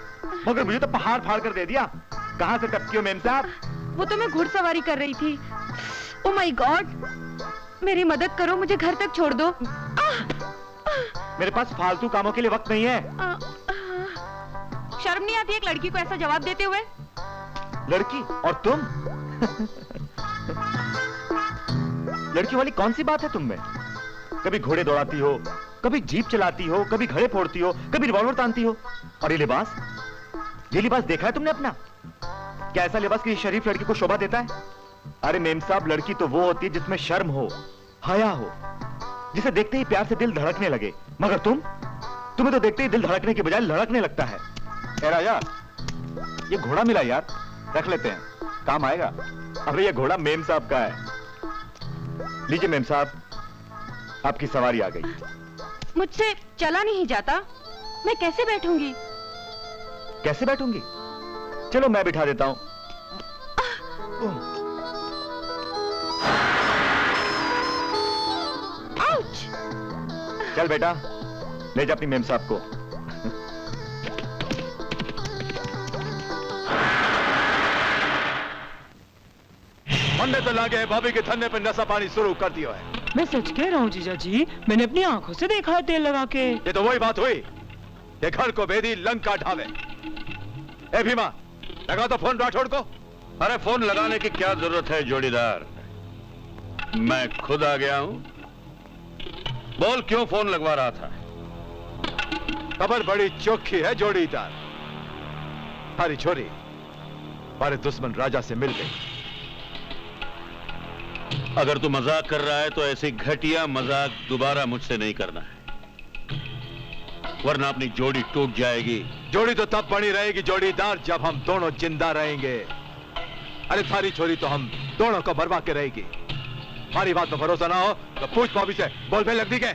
मगर मुझे तो पहाड़ फाड़ कर दे दिया। कहां से टपकी हो मेम साहब? वो तो मैं घुड़सवारी कर रही थी। ओह माय गॉड, मेरी मदद करो, मुझे घर तक छोड़ दो। मेरे पास फालतू कामों के लिए वक्त नहीं है। शर्म नहीं आती एक लड़की को ऐसा जवाब देते हुए? लड़की और तुम? लड़की वाली कौन सी बात है तुम में? कभी घोड़े दौड़ाती हो, कभी जीप चलाती हो, कभी घड़े फोड़ती हो, कभी रिवॉल्वर तानती हो। और ये लिबास देखा है तुमने अपना? क्या ऐसा लिबास किसी शरीफ लड़की को शोभा देता है? अरे मेम साहब, लड़की तो वो होती है जिसमें शर्म हो, हया हो, जिसे देखते ही प्यार से दिल धड़कने लगे। मगर तुम्हें तो देखते ही दिल धड़कने के बजाय लड़कने लगता है। ए राजा, ये घोड़ा मिला यार, रख लेते हैं, काम आएगा। अबे ये घोड़ा मेम साहब का है। लीजिए मेम साहब, आपकी सवारी आ गई। मुझसे चला नहीं जाता, मैं कैसे बैठूंगी? कैसे बैठूंगी? चलो मैं बिठा देता हूं। चल बेटा, ले जा अपनी मेम साहब को। मंडे तो लागे भाभी के थन्ने पे नशा पानी शुरू कर दिया है। मैं सच कह रहा हूँ जीजा जी, मैंने अपनी आंखों से देखा है तेल लगा के। ये तो वही बात हुई, ये घर को बेदी लंका ढावे। ए भीमा, लगा तो फोन राठौड़ को। अरे फोन लगाने की क्या जरूरत है जोड़ीदार, मैं खुद आ गया हूं। बोल क्यों फोन लगवा रहा था? खबर बड़ी चोखी है जोड़ीदार, हमारी छोरी हमारे दुश्मन राजा से मिल गई। अगर तू मजाक कर रहा है तो ऐसी घटिया मजाक दोबारा मुझसे नहीं करना है, वरना अपनी जोड़ी टूट जाएगी। जोड़ी तो तब बनी रहेगी जोड़ीदार जब हम दोनों जिंदा रहेंगे। अरे थारी छोरी तो हम दोनों को बर्बाद के रहेगी। हमारी बात में भरोसा ना हो तो पूछ भाभी से, बोल पे लगती के।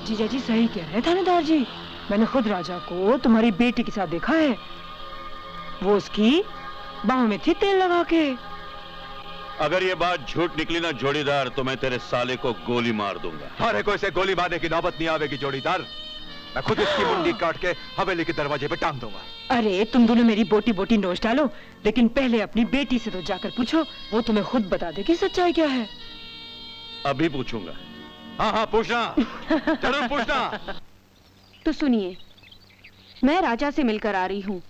जीजा जी सही कह रहे हैं थानेदार जी, मैंने खुद राजा को तुम्हारी बेटी के साथ देखा है, वो उसकी बाहों में थी तेल लगा के। अगर ये बात झूठ निकली ना जोड़ीदार तो मैं तेरे साले को गोली मार दूंगा। अरे कोई से गोली मारने की नौबत नहीं आवेगी जोड़ीदार, मैं खुद इसकी मुंडी काट के हवेली के दरवाजे पे टांग दूंगा। अरे तुम दोनों मेरी बोटी बोटी नोच डालो, लेकिन पहले अपनी बेटी से तो जाकर पूछो, वो तुम्हें खुद बता देगी सच्चाई क्या है। अभी पूछूंगा। हाँ हाँ पूछना, जरूर पूछना। तो सुनिए, मैं राजा से मिलकर आ रही हूँ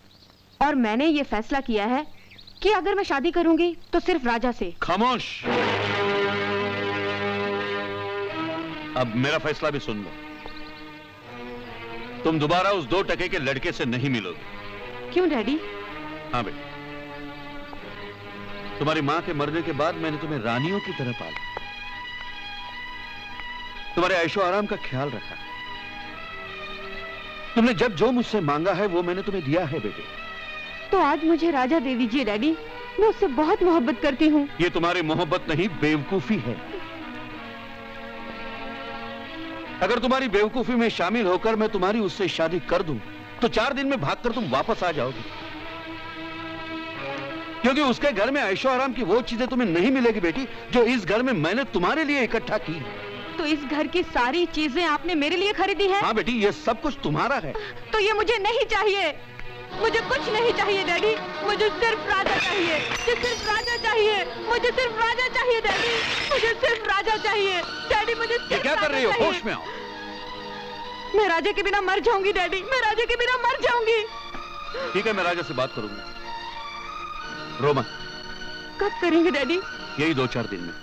और मैंने ये फैसला किया है कि अगर मैं शादी करूंगी तो सिर्फ राजा से। खामोश, अब मेरा फैसला भी सुन लो। तुम दोबारा उस 2 टके के लड़के से नहीं मिलोगे। क्यों डैडी? हाँ बेटा, तुम्हारी मां के मरने के बाद मैंने तुम्हें रानियों की तरह पाला, तुम्हारे ऐशो आराम का ख्याल रखा। तुमने जब जो मुझसे मांगा है वो मैंने तुम्हें दिया है बेटे। तो आज मुझे राजा दे दीजिए डैडी, मैं उससे बहुत मोहब्बत करती हूँ। ये तुम्हारी मोहब्बत नहीं बेवकूफी है। अगर तुम्हारी बेवकूफी में शामिल होकर मैं तुम्हारी उससे शादी कर दूं तो 4 दिन में भागकर तुम वापस आ जाओगे, क्योंकि उसके घर में ऐशो आराम की वो चीजें तुम्हें नहीं मिलेगी बेटी जो इस घर में मैंने तुम्हारे लिए इकट्ठा की है। तो इस घर की सारी चीजें आपने मेरे लिए खरीदी है? हाँ बेटी, ये सब कुछ तुम्हारा है। तो ये मुझे नहीं चाहिए, मुझे कुछ नहीं चाहिए डैडी, मुझे सिर्फ राजा चाहिए, मुझे सिर्फ राजा चाहिए, मुझे सिर्फ राजा चाहिए डैडी, मुझे सिर्फ राजा चाहिए डैडी, मुझे सिर्फ क्या कर रही हो? होश में आओ। मैं राजा के बिना मर जाऊंगी डैडी, मैं राजा के बिना मर जाऊंगी। ठीक है, मैं राजा से बात करूंगा। रोमा, कब करेंगे डैडी? यही 2-4 दिन में।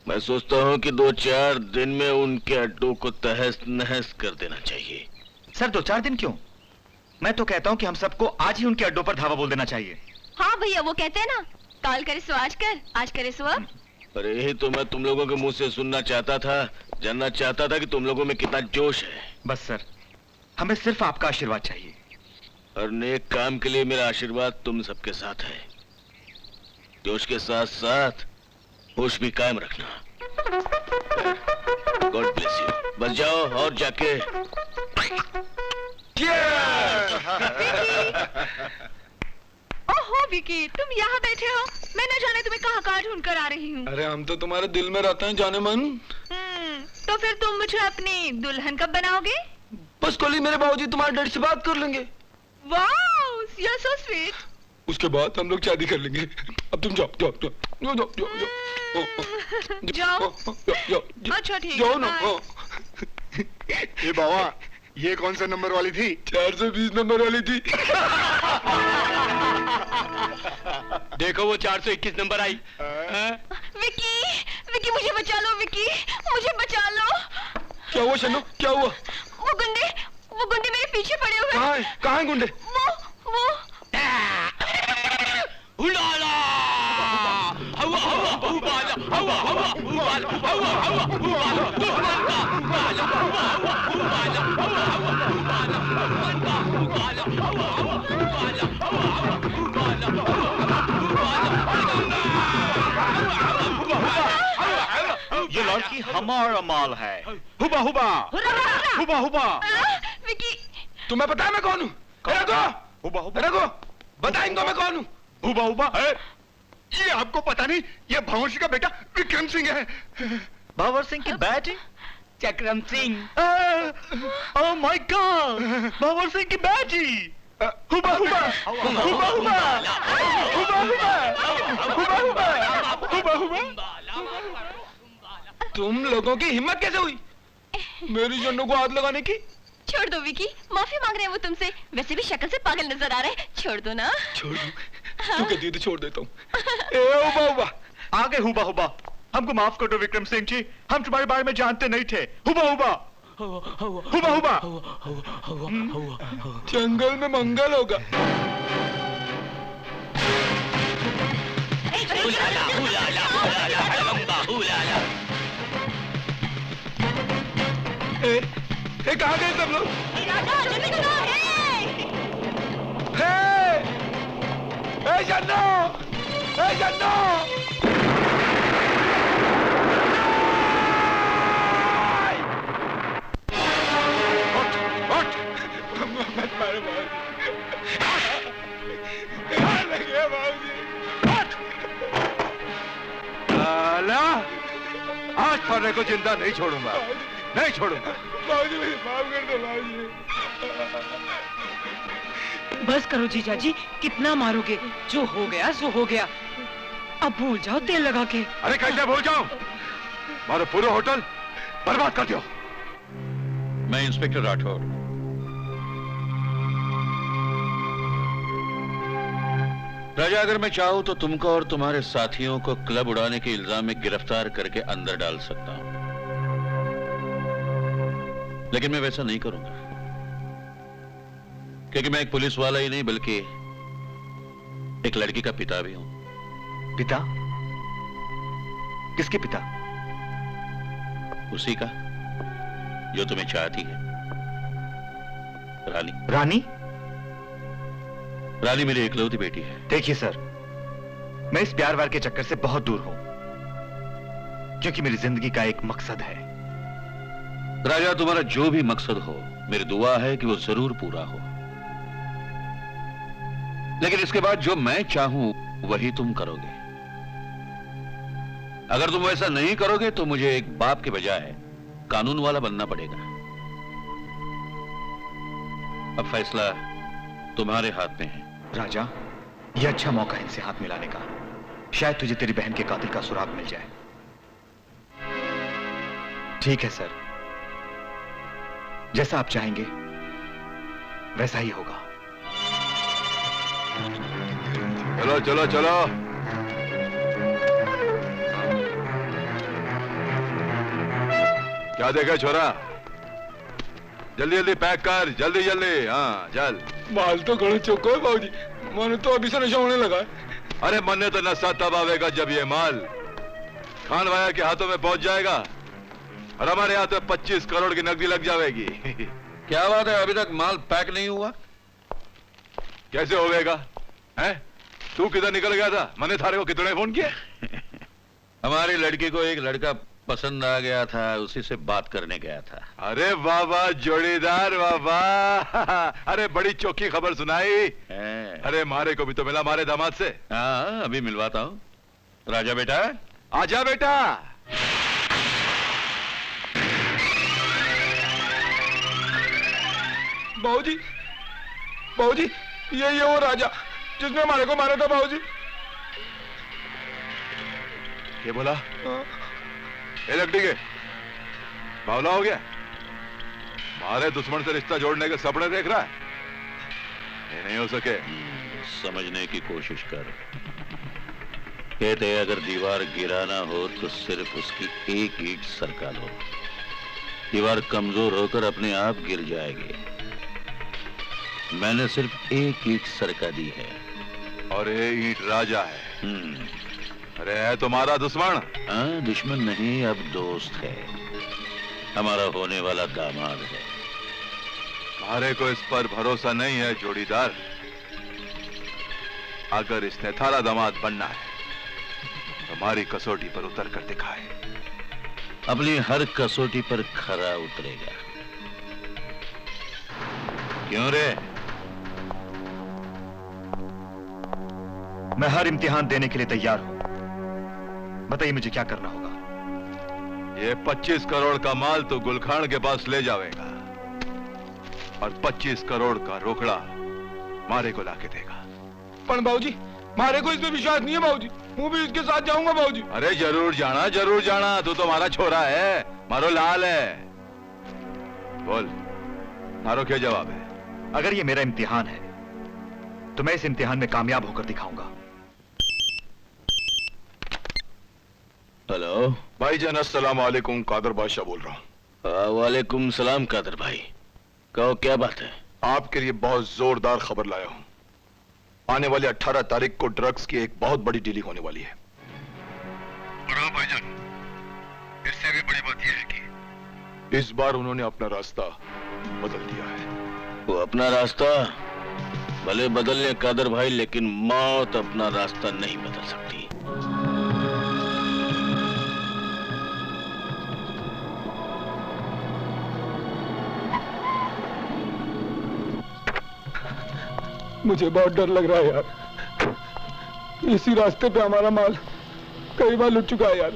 मैं सोचता हूँ कि 2-4 दिन में उनके अड्डों को तहस नहस कर देना चाहिए। सर 2-4 दिन क्यों? मैं तो कहता हूँ कि हम सबको आज ही उनके अड्डों पर धावा बोल देना चाहिए। हाँ भैया, वो कहते हैं ना, काल करे सो आज कर, आज करे सो अब। अरे यही तो मैं तुम लोगों के मुंह से सुनना चाहता था, जानना चाहता था कि तुम लोगों में कितना जोश है। बस सर, हमें सिर्फ आपका आशीर्वाद चाहिए। और नेक काम के लिए मेरा आशीर्वाद तुम सबके साथ है। जोश के साथ साथ होश भी कायम रखना। God bless you. बस जाओ और जाके ओहो विकी, तुम यहाँ बैठे हो, मैं न जाने तुम्हें कहाँ ढूंढ कर आ रही हूँ। अरे हम तो तुम्हारे दिल में रहते हैं जाने मन। तो फिर तुम मुझे अपनी दुल्हन कब बनाओगे? बस कल ही मेरे बाबूजी तुम्हारे डैडी से बात कर लेंगे। Wow, you are so sweet. उसके बाद हम लोग शादी कर लेंगे। अब तुम जाओ जाओ जाओ जाओ जाओ जाओ जाओ। अच्छा ठीक जाओ ना। ये बाबा, ये कौन सा नंबर वाली थी? 420 नंबर वाली थी। देखो वो 421 नंबर आई। विकी, विकी मुझे बचा लो, विकी मुझे बचा लो। क्या हुआ शन्नू, क्या हुआ? वो गुंडे मेरे पीछे पड़े हुए हैं। कहाँ है गुंडे? वो उड़ाला हवा हवा उबाला हवा हवा उबाला हवा हवा उबाला दुश्मन का उबाला हवा हवा उबाला हवा हवा उबाला दुश्मन का उबाला हवा हवा उबाला हवा हवा उबाला हवा हवा उबाला हमारा माल है। हुबा हुबा हुबा हुबा। विकी तुम्हें पता है मैं कौन हूँ? हुबा हुबा देखो बता इनको मैं कौन हूँ? हुबा हुबा है। ये आपको पता नहीं, ये भंवर सिंह का बेटा विक्रम सिंह है। भंवर सिंह की बेटी चक्रम Singh. Oh my God, Bhanwar Singh की बेटी। हुबा हुबा हुबा हुबा हुबा हुबा हुबा हुबा। तुम लोगों की हिम्मत कैसे हुई मेरी जन्नू को हाथ लगाने की? छोड़ दो विकी, माफी मांग रहे हैं वो तुमसे। वैसे भी शक्ल से पागल नजर आ रहे हैं, छोड़ दो ना। छोड़ दूं? तू कहती है तो छोड़ देता हूँ। हुबा हुबा आगे हुबा हुबा, हमको माफ कर दो विक्रम सिंह जी, हम तुम्हारे बारे में जानते नहीं थे। हुबा हुबा हुबा हुबा। जंगल में मंगल होगा। कहाँ गए सब लोग? जन्नो, जन्नो। मत मारो लाला, आज फर्रे को जिंदा नहीं छोड़ूंगा, नहीं छोड़ूंगा। बाबूजी मुझे माफ कर दो बाबूजी। बस करो जीजा जी, कितना मारोगे? जो हो गया सो हो गया, अब भूल जाओ तेल लगा के। अरे कैसे भूल जाऊं? मारो पूरा होटल बर्बाद कर दियो। मैं इंस्पेक्टर राठौर। राजा, अगर मैं चाहूं तो तुमको और तुम्हारे साथियों को क्लब उड़ाने के इल्जाम में गिरफ्तार करके अंदर डाल सकता हूं, लेकिन मैं वैसा नहीं करूंगा, क्योंकि मैं एक पुलिस वाला ही नहीं बल्कि एक लड़की का पिता भी हूं। पिता? किसके पिता? उसी का जो तुम्हें चाहती है, रानी। रानी? रानी मेरी इकलौती बेटी है। देखिए सर, मैं इस प्यार वार के चक्कर से बहुत दूर हूं, क्योंकि मेरी जिंदगी का एक मकसद है। राजा, तुम्हारा जो भी मकसद हो, मेरी दुआ है कि वो जरूर पूरा हो, लेकिन इसके बाद जो मैं चाहूं वही तुम करोगे। अगर तुम वैसा नहीं करोगे तो मुझे एक बाप के बजाय कानून वाला बनना पड़ेगा। अब फैसला तुम्हारे हाथ में है। राजा, यह अच्छा मौका है इनसे हाथ मिलाने का। शायद तुझे तेरी बहन के कातिल का सुराग मिल जाए। ठीक है सर, जैसा आप चाहेंगे वैसा ही होगा। चलो चलो चलो। क्या देखा छोरा? जल्दी जल्दी पैक कर, जल्दी जल्दी। हाँ चल। माल तो घणो चौको है बाबूजी, मन तो अभी से नशा होने लगा है। अरे मन ने तो नशा तब आवेगा जब ये माल खान भाया के हाथों में पहुंच जाएगा और हमारे हाथ में 25 करोड़ की नकदी लग जाएगी। क्या बात है, अभी तक माल पैक नहीं हुआ? कैसे होगा? हैं? तू किधर निकल गया था? मैंने थारे को कितने फोन किए? हमारी लड़की को एक लड़का पसंद आ गया था, उसी से बात करने गया था। अरे बाबा जोड़ीदार बाबा, अरे बड़ी चौकी खबर सुनाई। अरे मारे को भी तो मिला, मारे दामाद से। हाँ, अभी मिलवाता हूँ। राजा बेटा, आजा बेटा। बाबूजी, बाबूजी, ये वो राजा जिसने हमारे को मारा था बाबूजी। क्या बोला? लकड़ी के बावला हो गया? हमारे दुश्मन से रिश्ता जोड़ने के सपने देख रहा है? ये नहीं हो सके। समझने की कोशिश कर। कहते हैं अगर दीवार गिराना हो तो सिर्फ उसकी एक ईंट सरका लो, दीवार कमजोर होकर अपने आप गिर जाएगी। मैंने सिर्फ एक ईंट सरका दी है। और ये ईंट राजा है। अरे है तुम्हारा दुश्मन? हाँ, दुश्मन नहीं, अब दोस्त है, हमारा होने वाला दामाद है। हमारे को इस पर भरोसा नहीं है जोड़ीदार। अगर इसने थारा दामाद बनना है तो हमारी कसौटी पर उतर कर दिखाए। अपनी हर कसौटी पर खरा उतरेगा। क्यों रे? मैं हर इम्तिहान देने के लिए तैयार हूं। बताइए मुझे क्या करना होगा। ये 25 करोड़ का माल तो गुलखान के पास ले जाएगा और 25 करोड़ का रोकड़ा मारे को लाके देगा। पर बाबूजी, मारे को इसमें विश्वास नहीं है बाबूजी। मैं भी इसके साथ जाऊंगा बाबूजी। अरे जरूर जाना, जरूर जाना। तू तो हमारा छोरा है, मारो लाल है। बोल, मारो क्या जवाब है? अगर ये मेरा इम्तिहान है तो मैं इस इम्तिहान में कामयाब होकर दिखाऊंगा। हेलो भाईजान, अस्सलाम वालेकुम। कादर बादशाह बोल रहा हूँ। वालेकुम सलाम कादर भाई, कहो क्या बात है? आपके लिए बहुत जोरदार खबर लाया हूँ। आने वाली 18 तारीख को ड्रग्स की एक बहुत बड़ी डीलिंग होने वाली है। और हाँ भाईजान, इससे भी बड़ी बात यह है कि इस बार उन्होंने अपना रास्ता बदल दिया है। वो अपना रास्ता भले बदल ले कादर भाई, लेकिन मौत अपना रास्ता नहीं बदल सकती। मुझे बहुत डर लग रहा है यार। इसी रास्ते पे हमारा माल कई बार लुट चुका है यार।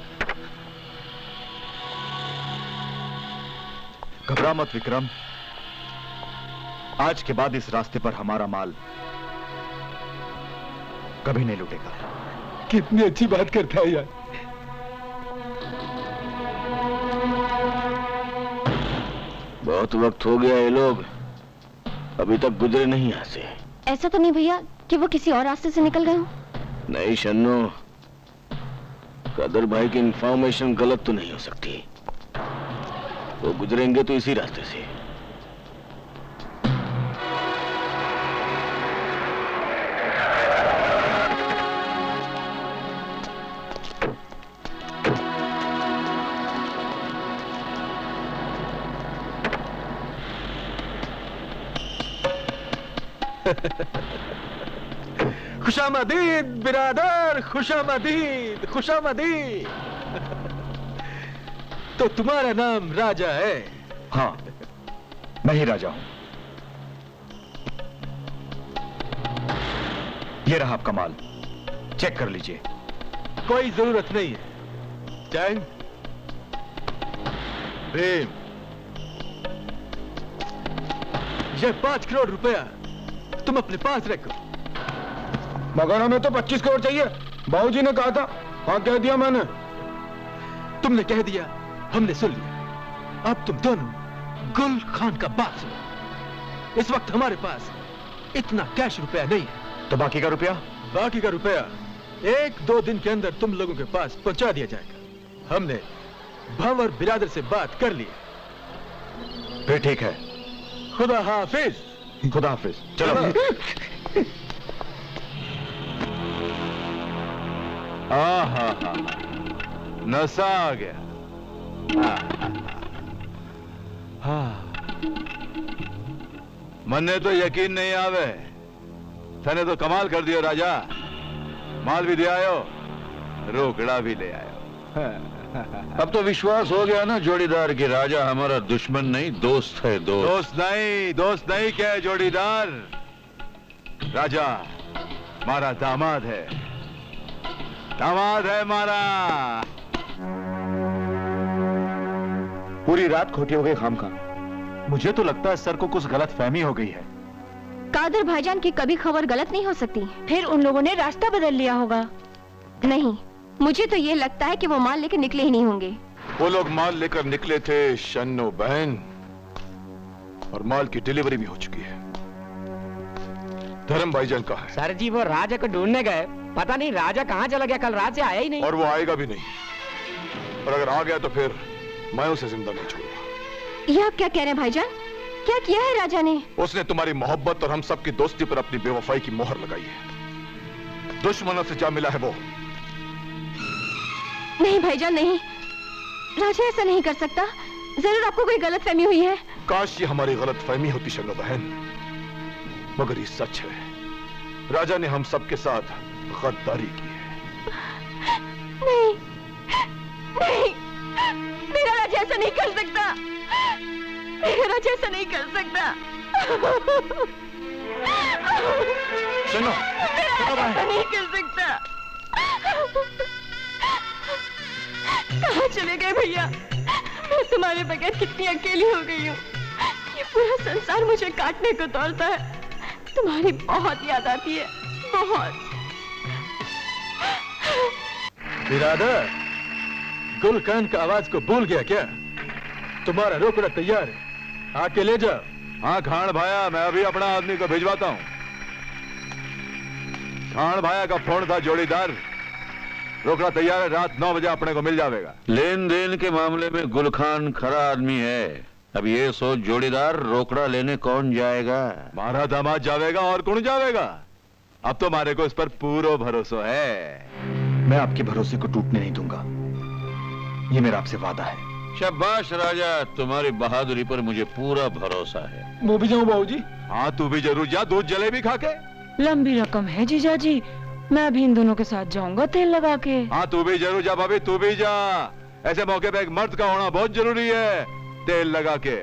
घबरा मत विक्रम, आज के बाद इस रास्ते पर हमारा माल कभी नहीं लुटेगा। कितनी अच्छी बात करता है यार। बहुत वक्त हो गया, ये लोग अभी तक गुजरे नहीं यहाँ से। ऐसा तो नहीं भैया कि वो किसी और रास्ते से निकल गए हो? नहीं शन्नो, कादर भाई की इंफॉर्मेशन गलत तो नहीं हो सकती। वो गुजरेंगे तो इसी रास्ते से। खुशामदीद बिरादर, खुशामदीद, खुशामदीद। तो तुम्हारा नाम राजा है? हाँ, मैं ही राजा हूं। ये रहा आपका माल, चेक कर लीजिए। कोई जरूरत नहीं है। जैन, भीम, ये 5 करोड़ रुपया तुम अपने पास रखो। मगर हमें तो 25 करोड़ चाहिए। बाबूजी ने कहा था। हाँ, कह दिया मैंने। तुमने कह दिया, हमने सुन लिया। अब तुम दोनों गुल खान का बात सुनो। इस वक्त हमारे पास इतना कैश रुपया नहीं है। तो बाकी का रुपया? बाकी का रुपया 1-2 दिन के अंदर तुम लोगों के पास पहुंचा दिया जाएगा। हमने भंवर बिरादर से बात कर ली। फिर ठीक है। खुदा हाफिज। खुदा हाफिज। चलो। हाँ, नशा आ गया। हाँ, मन्ने तो यकीन नहीं आवे। तने तो कमाल कर दियो राजा। माल भी दे आयो, रोकड़ा भी ले आयो। अब तो विश्वास हो गया ना जोड़ीदार की राजा हमारा दुश्मन नहीं दोस्त है। दोस्त नहीं क्या है जोड़ीदार? राजा मारा दामाद है, दामाद है मारा। पूरी रात खोटी हो गई खामखा। मुझे तो लगता है सर को कुछ गलत फहमी हो गई है। कादर भाईजान की कभी खबर गलत नहीं हो सकती। फिर उन लोगों ने रास्ता बदल लिया होगा। नहीं, मुझे तो ये लगता है कि वो माल लेकर निकले ही नहीं होंगे। वो लोग माल लेकर निकले थे शन्नो बहन, और माल की डिलीवरी भी हो चुकी है। धर्म भाईजान कहाँ है? सर जी वो राजा को ढूंढने गए, पता नहीं राजा कहाँ चला गया। कल रात से आया ही नहीं। और वो आएगा भी नहीं। और अगर आ गया तो फिर मैं उसे जिंदा नहीं छोड़ूंगा। ये आप क्या कह रहे हैं भाईजान? क्या किया है राजा ने? उसने तुम्हारी मोहब्बत और हम सबकी दोस्ती पर अपनी बेवफाई की मोहर लगाई है। दुश्मनों से जा मिला है वो। नहीं भाईजान नहीं, राजा ऐसा नहीं कर सकता। जरूर आपको कोई गलतफहमी हुई है। काश ये हमारी गलतफहमी होती शन्नो बहन, मगर ये सच है। राजा ने हम सबके साथ गद्दारी की है। नहीं, नहीं, मेरा ऐसा नहीं कर सकता, मेरा जैसा नहीं कर सकता। सुनो, मेरा ऐसा नहीं कर सकता। कहाँ चले गए भैया? मैं तुम्हारे बगैर कितनी अकेली हो गई हूँ। ये पूरा संसार मुझे काटने को दौड़ता है। तुम्हारी बहुत याद आती है, बहुत। बिरादर, गुलकान का आवाज को भूल गया क्या? तुम्हारा रोकड़ा तैयार है, आके ले जाओ। हाँ खान भाया, मैं अभी अपना आदमी को भिजवाता हूँ। खान भाया का फोन था जोड़ीदार, रोकड़ा तैयार है, रात 9 बजे अपने को मिल जाएगा। लेन देन के मामले में गुलखान खरा आदमी है। अब ये सोच जोड़ीदार, रोकड़ा लेने कौन जाएगा? मारा दामाद जावेगा और कौन जावेगा? अब तो मारे को इस पर पूरा भरोसा है। मैं आपके भरोसे को टूटने नहीं दूंगा, ये मेरा आपसे वादा है। शाबाश राजा, तुम्हारी बहादुरी पर मुझे पूरा भरोसा है। मैं भी जाऊं बाबूजी? हाँ तू भी जरूर जा, दूध जलेबी खा के। लंबी रकम है जीजाजी, मैं भी इन दोनों के साथ जाऊंगा तेल लगा के। हाँ तू भी जरूर जा भाभी, तू भी जा। ऐसे मौके पे एक मर्द का होना बहुत जरूरी है, तेल लगा के।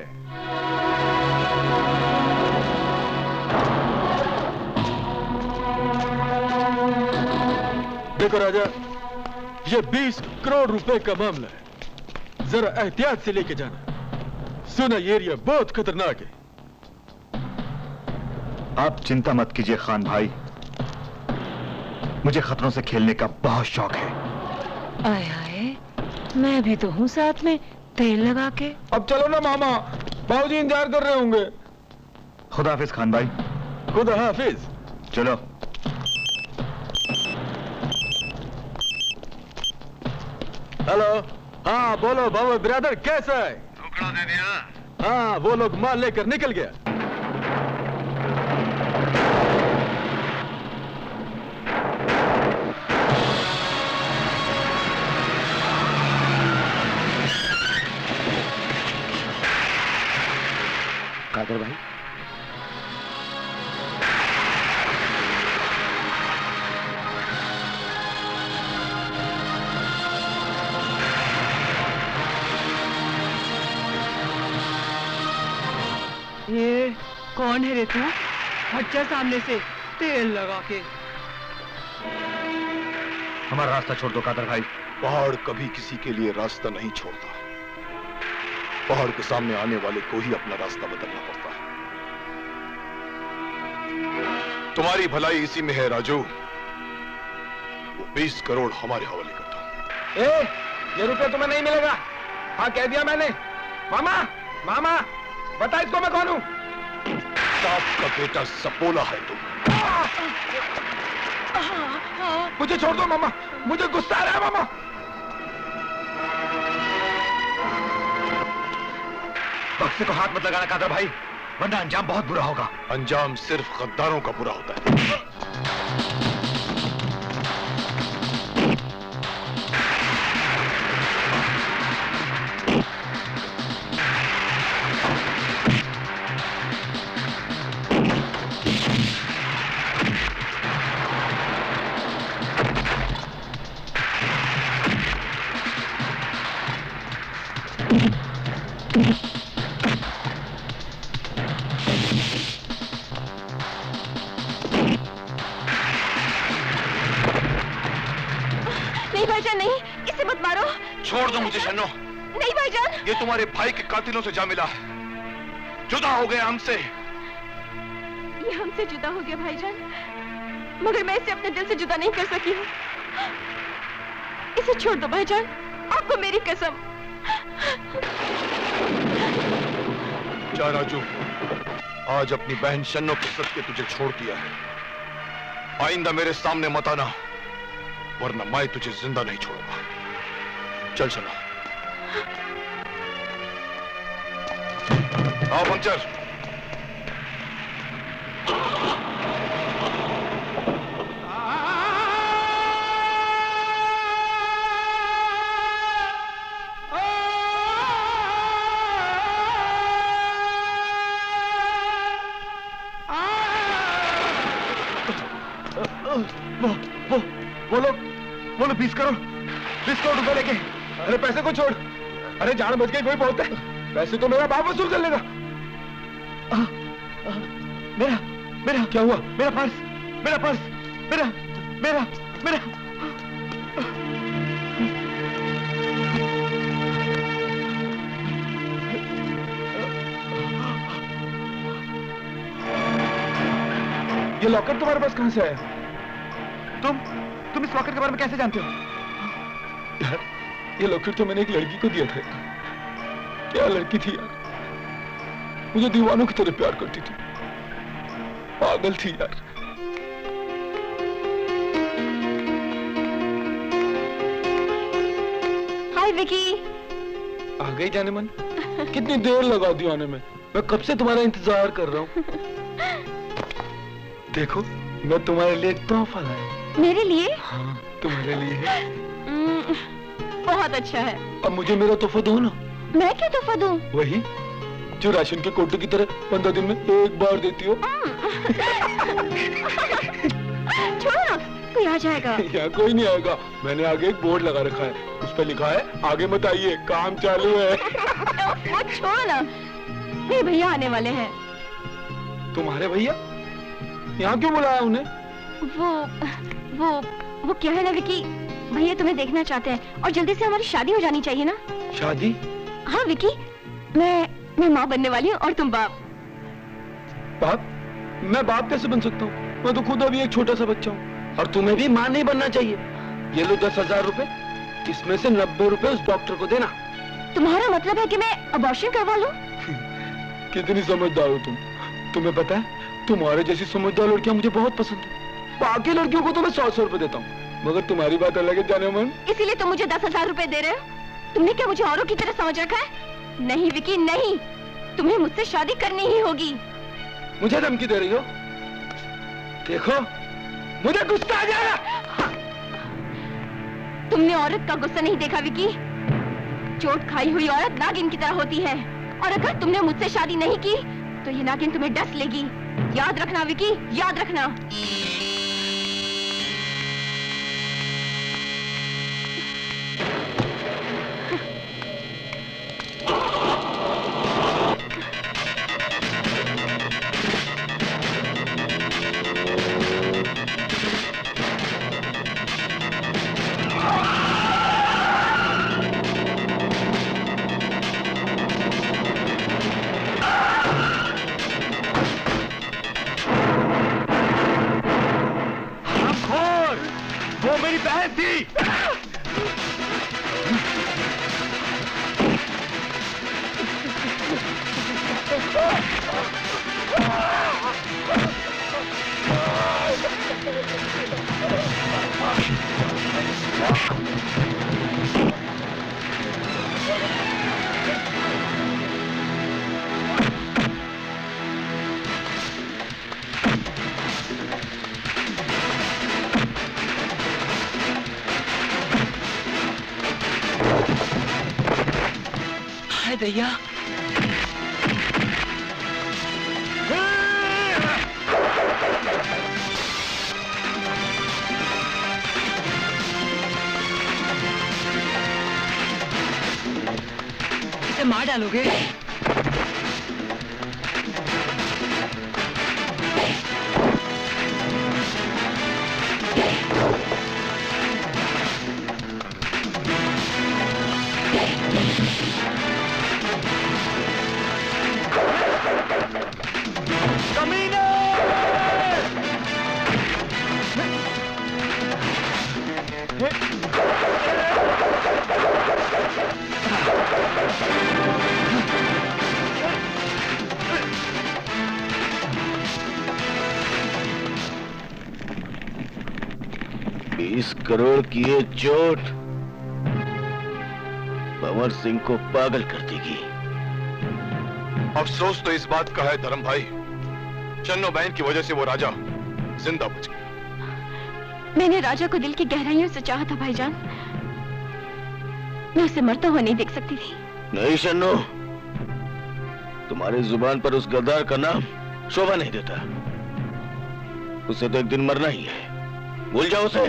देखो राजा, ये 20 करोड़ रुपए का मामला है, जरा एहतियात से लेके जाना। सुना, ये एरिया बहुत खतरनाक है। आप चिंता मत कीजिए खान भाई, मुझे खतरों से खेलने का बहुत शौक है। आए आए, मैं भी तो हूँ साथ में, तेल लगा के। अब चलो ना मामा, बाबूजी इंतजार कर रहे होंगे। खुदा हाफिज खान भाई। खुदा हाफिज। चलो। हेलो, हाँ बोलो बाबू ब्रदर, कैसा है? रोकड़ा दे दिया? हाँ, वो लोग माल लेकर निकल गया। कादर भाई, ये कौन है रे तू? हट जा सामने से, तेल लगा के। हमारा रास्ता छोड़ दो कादर भाई। पहाड़ कभी किसी के लिए रास्ता नहीं छोड़ता, पहाड़ के सामने आने वाले को ही अपना रास्ता बदलना पड़ता है। तुम्हारी भलाई इसी में है राजू, वो 20 करोड़ हमारे हवाले करता। ये रुपया तुम्हें नहीं मिलेगा। हाँ कह दिया मैंने। मामा, मामा बता इसको मैं कौन हूँ? साहब का बेटा सपोला है तुम। मुझे छोड़ दो मामा, मुझे गुस्सा आ रहा है मामा। बक्से को हाथ मत लगाना कादर भाई, वरना अंजाम बहुत बुरा होगा। अंजाम सिर्फ गद्दारों का बुरा होता है। नहीं भाईजान, नहीं, इसे मत मारो। छोड़ दो मुझे शन्नो। नहीं भाईजान। ये तुम्हारे भाई के कातिलों से जा मिला है, जुदा हो गया हमसे। ये हमसे जुदा हो गया भाईजान, मगर मैं इसे अपने दिल से जुदा नहीं कर सकी हूँ। इसे छोड़ दो भाईजान, आपको मेरी कसम। जा राजू, आज अपनी बहन शन्नो के सदके तुझे छोड़ दिया है। आइंदा मेरे सामने मत आना, वरना मैं तुझे जिंदा नहीं छोड़ूंगा। चल शन्नो। आओ पंचर। वो लोग 20 करोड़ रुपए लेके। अरे पैसे को छोड़, अरे जान बच गई कोई बहुत है, पैसे तो मेरा बाप वसूल कर लेगा। मेरा मेरा क्या हुआ? मेरा पर्स, मेरा पर्स, मेरा मेरा मेरा ये लॉकर तुम्हारे पास कहां से आया? तुम इस लॉकर के बारे में कैसे जानते हो? यार ये लॉकर तो मैंने एक लड़की को दिया था। क्या लड़की थी यार, मुझे दीवानों की तरह प्यार करती थी, पागल थी यार। हाय विकी। आ गई जाने मन, कितनी देर लगा दी आने में, मैं कब से तुम्हारा इंतजार कर रहा हूँ। देखो मैं तुम्हारे लिए एक तोहफा लाया। मेरे लिए? हाँ तुम्हारे लिए। बहुत अच्छा है। अब मुझे मेरा तोहफा दो ना। मैं क्या तोहफा दूं? वही जो राशन के कोटे की तरह 15 दिन में एक बार देती हो। छोड़ो ना, कोई आ जाएगा। यहाँ कोई नहीं आएगा, मैंने आगे एक बोर्ड लगा रखा है, उस पर लिखा है आगे मत आइए, काम चालू है। वो छोड़ो ना, मेरे भैया आने वाले हैं। तुम्हारे भैया? यहाँ क्यों बुलाया उन्हें? वो क्या है ना विकी, भैया तुम्हें देखना चाहते हैं और जल्दी से हमारी शादी हो जानी चाहिए ना। शादी? हाँ विकी, मैं माँ बनने वाली हूँ और तुम बाप। बाप? मैं बाप कैसे बन सकता हूँ? मैं तो खुद अभी एक छोटा सा बच्चा हूँ। और तुम्हें भी माँ नहीं बनना चाहिए। ये लो 10,000 रुपए, इसमें से 90 रुपए उस डॉक्टर को देना। तुम्हारा मतलब है कि मैं अबॉर्शन करवा लूं? कितनी समझदार हो तुम। तुम्हें पता है तुम्हारे जैसी समझदार लड़कियां मुझे बहुत पसंद है। बाकी लड़कियों को तो मैं 100 रुपए देता हूँ, मगर तुम्हारी बात अलग है जाने मन। इसीलिए तुम मुझे 10,000 रुपए दे रहे हो? तुमने क्या मुझे औरों की तरह समझ रखा है? नहीं विकी नहीं, तुम्हें मुझसे शादी करनी ही होगी। मुझे धमकी दे रही हो? देखो मुझे गुस्सा आ जाएगा। तुमने औरत का गुस्सा नहीं देखा विकी। चोट खाई हुई औरत नागिन की तरह होती है, और अगर तुमने मुझसे शादी नहीं की तो ये नागिन तुम्हें डस लेगी। याद रखना विकी, याद रखना। वो मेरी बहन थी। हाय दैया। इसे मार डालोगे? करोड़ की ये चोट भंवर सिंह को पागल कर देगी। अफसोस तो इस बात का है धर्म भाई, चन्नो बहन की वजह से वो राजा जिंदा बच गया। मैंने राजा को दिल की गहराइयों से चाहा था भाईजान, मैं उसे मरता हुआ नहीं देख सकती थी। नहीं चन्नो, तुम्हारी जुबान पर उस गद्दार का नाम शोभा नहीं देता। उसे तो एक दिन मरना ही है, भूल जाओ उसे।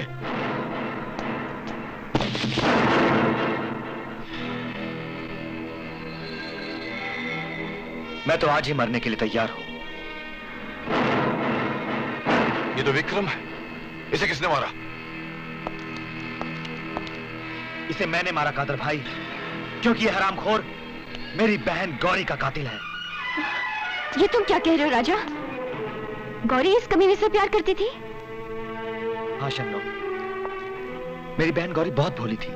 मैं तो आज ही मरने के लिए तैयार हूं। ये तो विक्रम है। इसे किसने मारा? इसे मैंने मारा कादर भाई, क्योंकि ये हरामखोर मेरी बहन गौरी का कातिल है। ये तुम क्या कह रहे हो राजा? गौरी इस कमीने से प्यार करती थी? हाँ शन्नो, मेरी बहन गौरी बहुत भोली थी।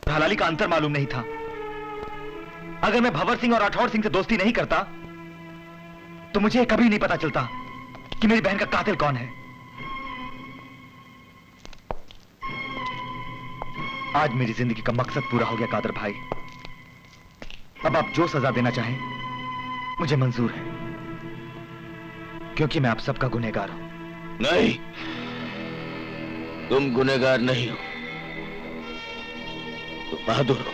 हलाली का अंतर मालूम नहीं था। अगर मैं भंवर सिंह और राठौर सिंह से दोस्ती नहीं करता तो मुझे कभी नहीं पता चलता कि मेरी बहन का कातिल कौन है। आज मेरी जिंदगी का मकसद पूरा हो गया कादर भाई। अब आप जो सजा देना चाहें मुझे मंजूर है, क्योंकि मैं आप सबका गुनहगार हूं। नहीं, तुम गुनहगार नहीं हो, तुम बहादुर हो।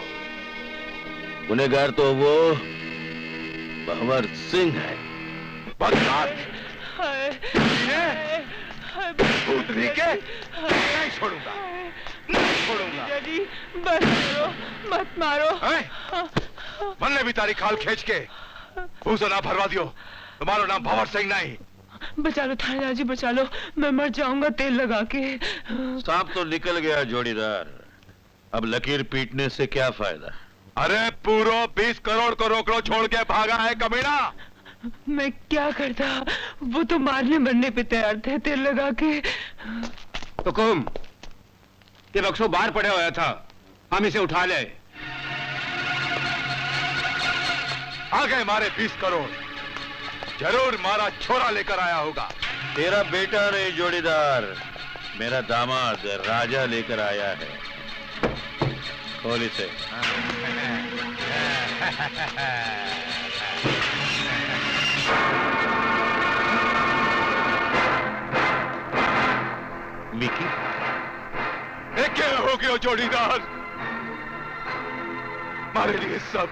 गुनहगार तो वो भंवर सिंह है। नहीं छोड़ूंगा, नहीं छोड़ूंगा। जी बस मारो, मत मारो। मन ने भी तारी खाल खींच के भूसा ना भरवा दियो। तुम्हारा नाम भंवर सिंह नहीं। बचा लो थानेदार जी, बचा लो, मैं मर जाऊंगा तेल लगा के। सांप तो निकल गया जोड़ीदार, अब लकीर पीटने से क्या फायदा? अरे पूरो 20 करोड़ को रोकड़ो छोड़ के भागा है कमीना। मैं क्या करता, वो तो मारने मरने पे तैयार थे तेल लगा के। हुकुम, ये बक्सो बाहर पड़ा हुआ था, हम इसे उठा ले। आ गए मारे 20 करोड़। जरूर मारा छोरा लेकर आया होगा। तेरा बेटा नहीं जोड़ीदार, मेरा दामाद राजा लेकर आया है। खोल इसे। मिकी, क्या हो गया जोड़ीदार? मारे लिए सब,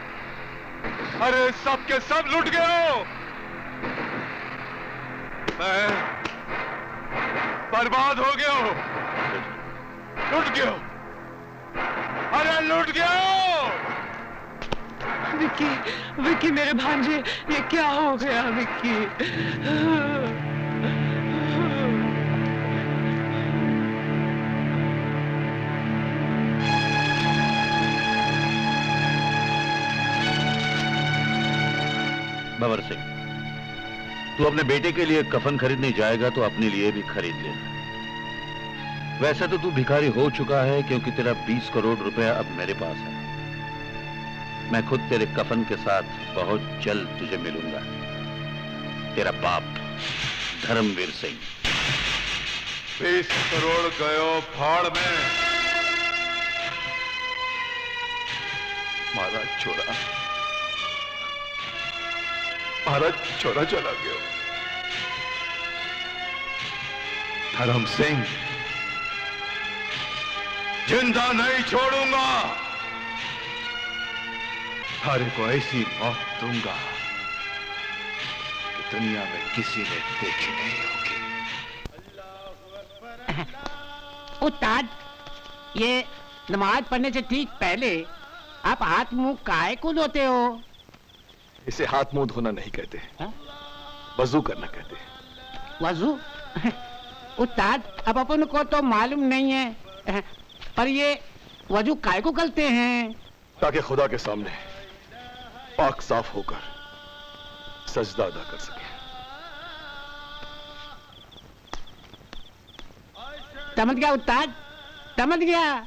अरे सब के सब लुट गए हो। मैं बर्बाद हो गया हो, लुट गया हो, अरे लुट गया हो। विक्की, विक्की मेरे भांजे, ये क्या हो गया विक्की? भंवर सिंह, तू अपने बेटे के लिए कफन खरीदने जाएगा तो अपने लिए भी खरीद लेना। वैसे तो तू भिखारी हो चुका है, क्योंकि तेरा 20 करोड़ रुपया अब मेरे पास है। मैं खुद तेरे कफन के साथ बहुत जल्द तुझे मिलूंगा। तेरा बाप धर्मवीर सिंह। 20 करोड़ गयो फाड़ में। मारा छोरा, मारा छोरा चला गया। धर्म सिंह, जिंदा नहीं छोड़ूंगा। थारे को ऐसी मौत दूंगा कि दुनिया में किसी ने देखी नहीं होगी। उस्ताद, ये नमाज पढ़ने से ठीक पहले आप हाथ मुंह काहे को धोते हो? इसे हाथ मुंह धोना नहीं कहते, वजू करना कहते हैं। वजू? उस्ताद, अब अपन को तो मालूम नहीं है, पर ये वजू काहे को करते हैं? ताकि खुदा के सामने पाक साफ होकर सजदा अदा कर सके। समझ गया उस्ताद, समझ गया।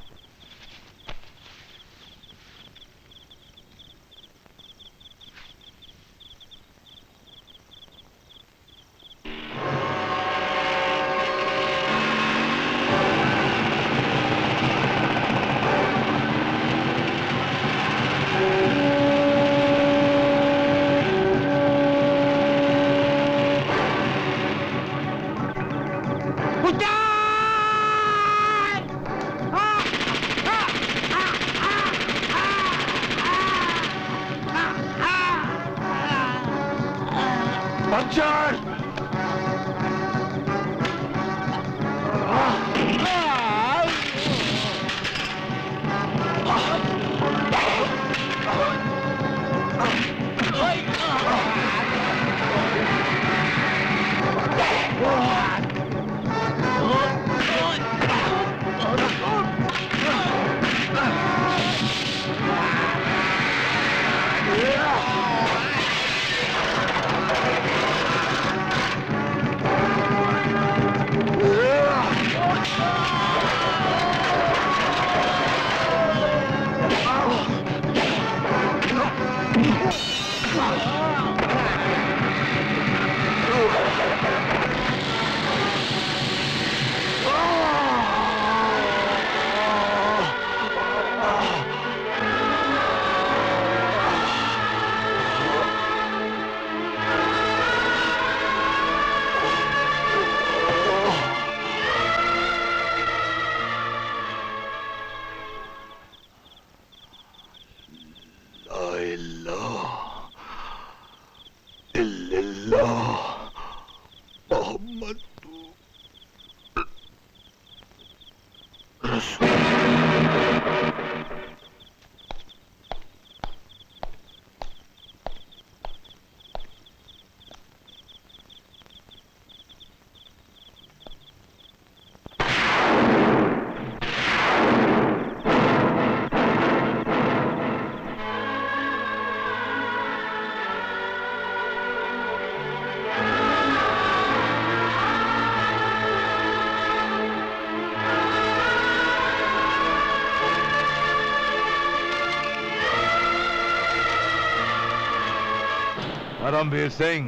धर्मवीर सिंह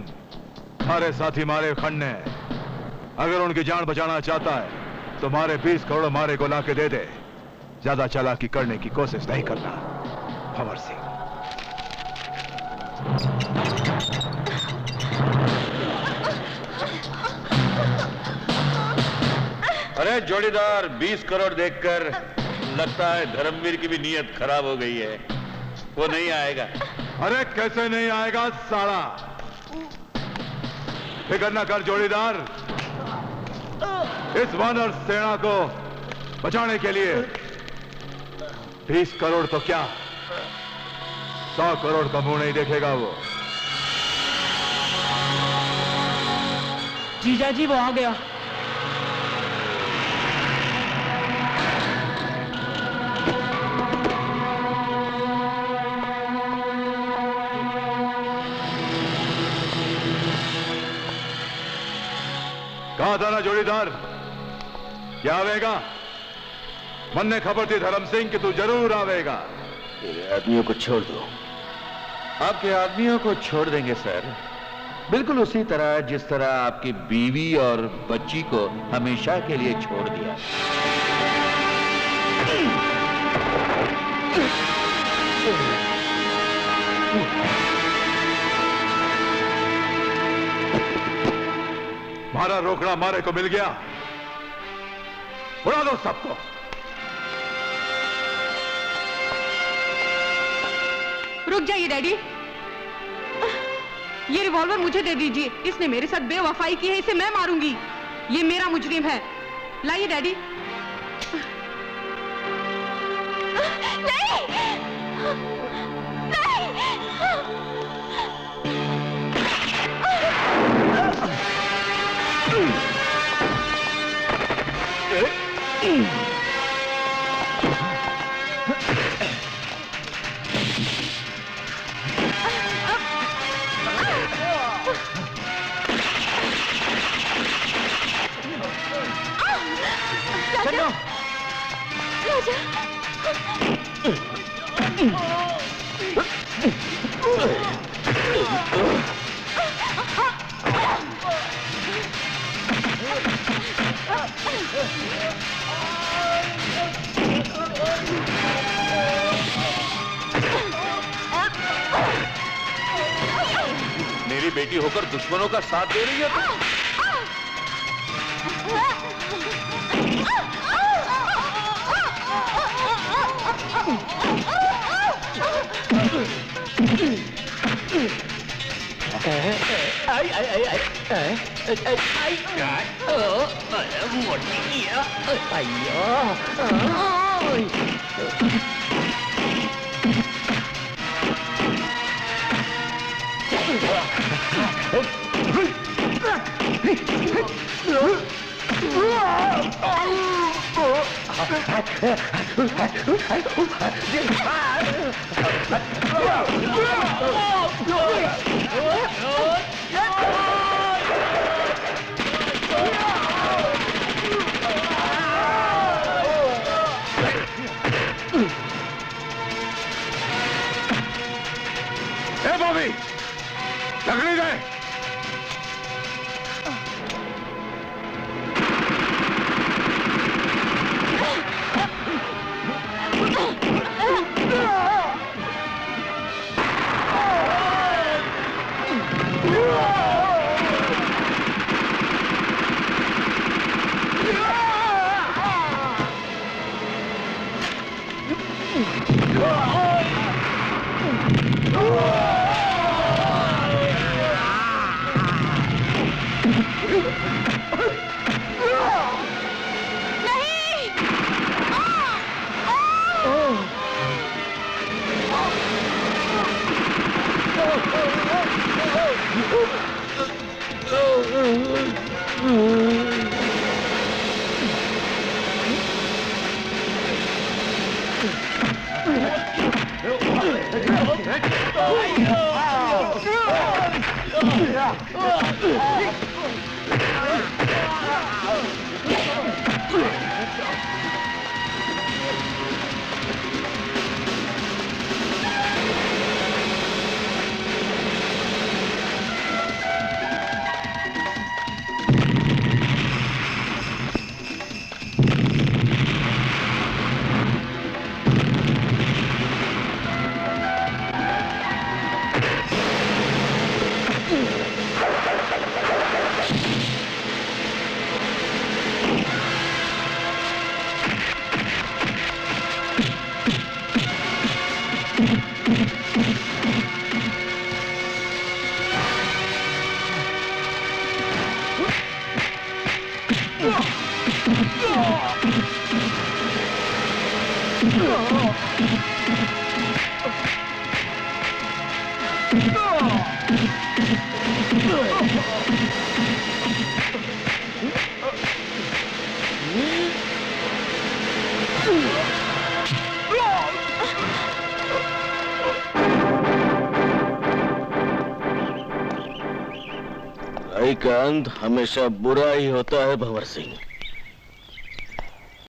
हमारे साथी मारे खंड है। अगर उनकी जान बचाना चाहता है तो मारे 20 करोड़ मारे को लाके दे दे। ज्यादा चालाकी करने की कोशिश नहीं करना। भंवर सिंह। अरे जोड़ीदार, 20 करोड़ देखकर लगता है धर्मवीर की भी नीयत खराब हो गई है। वो नहीं आएगा। अरे कैसे नहीं आएगा साला? फिक्र न कर जोड़ीदार, इस वानर सेना को बचाने के लिए 20 करोड़ तो क्या 100 करोड़ का मुंह नहीं देखेगा वो। जीजा जी वो आ गया। कहा था ना जोड़ीदार, क्या आवेगा? मन ने खबर थी धर्म सिंह कि तू जरूर आवेगा। तेरे आदमियों को छोड़ दो। आपके आदमियों को छोड़ देंगे सर, बिल्कुल उसी तरह जिस तरह आपकी बीवी और बच्ची को हमेशा के लिए छोड़ दिया। मारा रोकड़ा मारे को मिल गया, उड़ा दो सबको। रुक जाइए डैडी, ये रिवॉल्वर मुझे दे दीजिए। इसने मेरे साथ बेवफाई की है, इसे मैं मारूंगी। ये मेरा मुजरिम है। लाइए डैडी। नहीं, नहीं। राजा, राजा। मेरी बेटी होकर दुश्मनों का साथ दे रही है तुम। आई आई आई आई आई मोटी बॉबी, पकड़े गए। बुराई का अंत हमेशा बुरा ही होता है भंवर सिंह।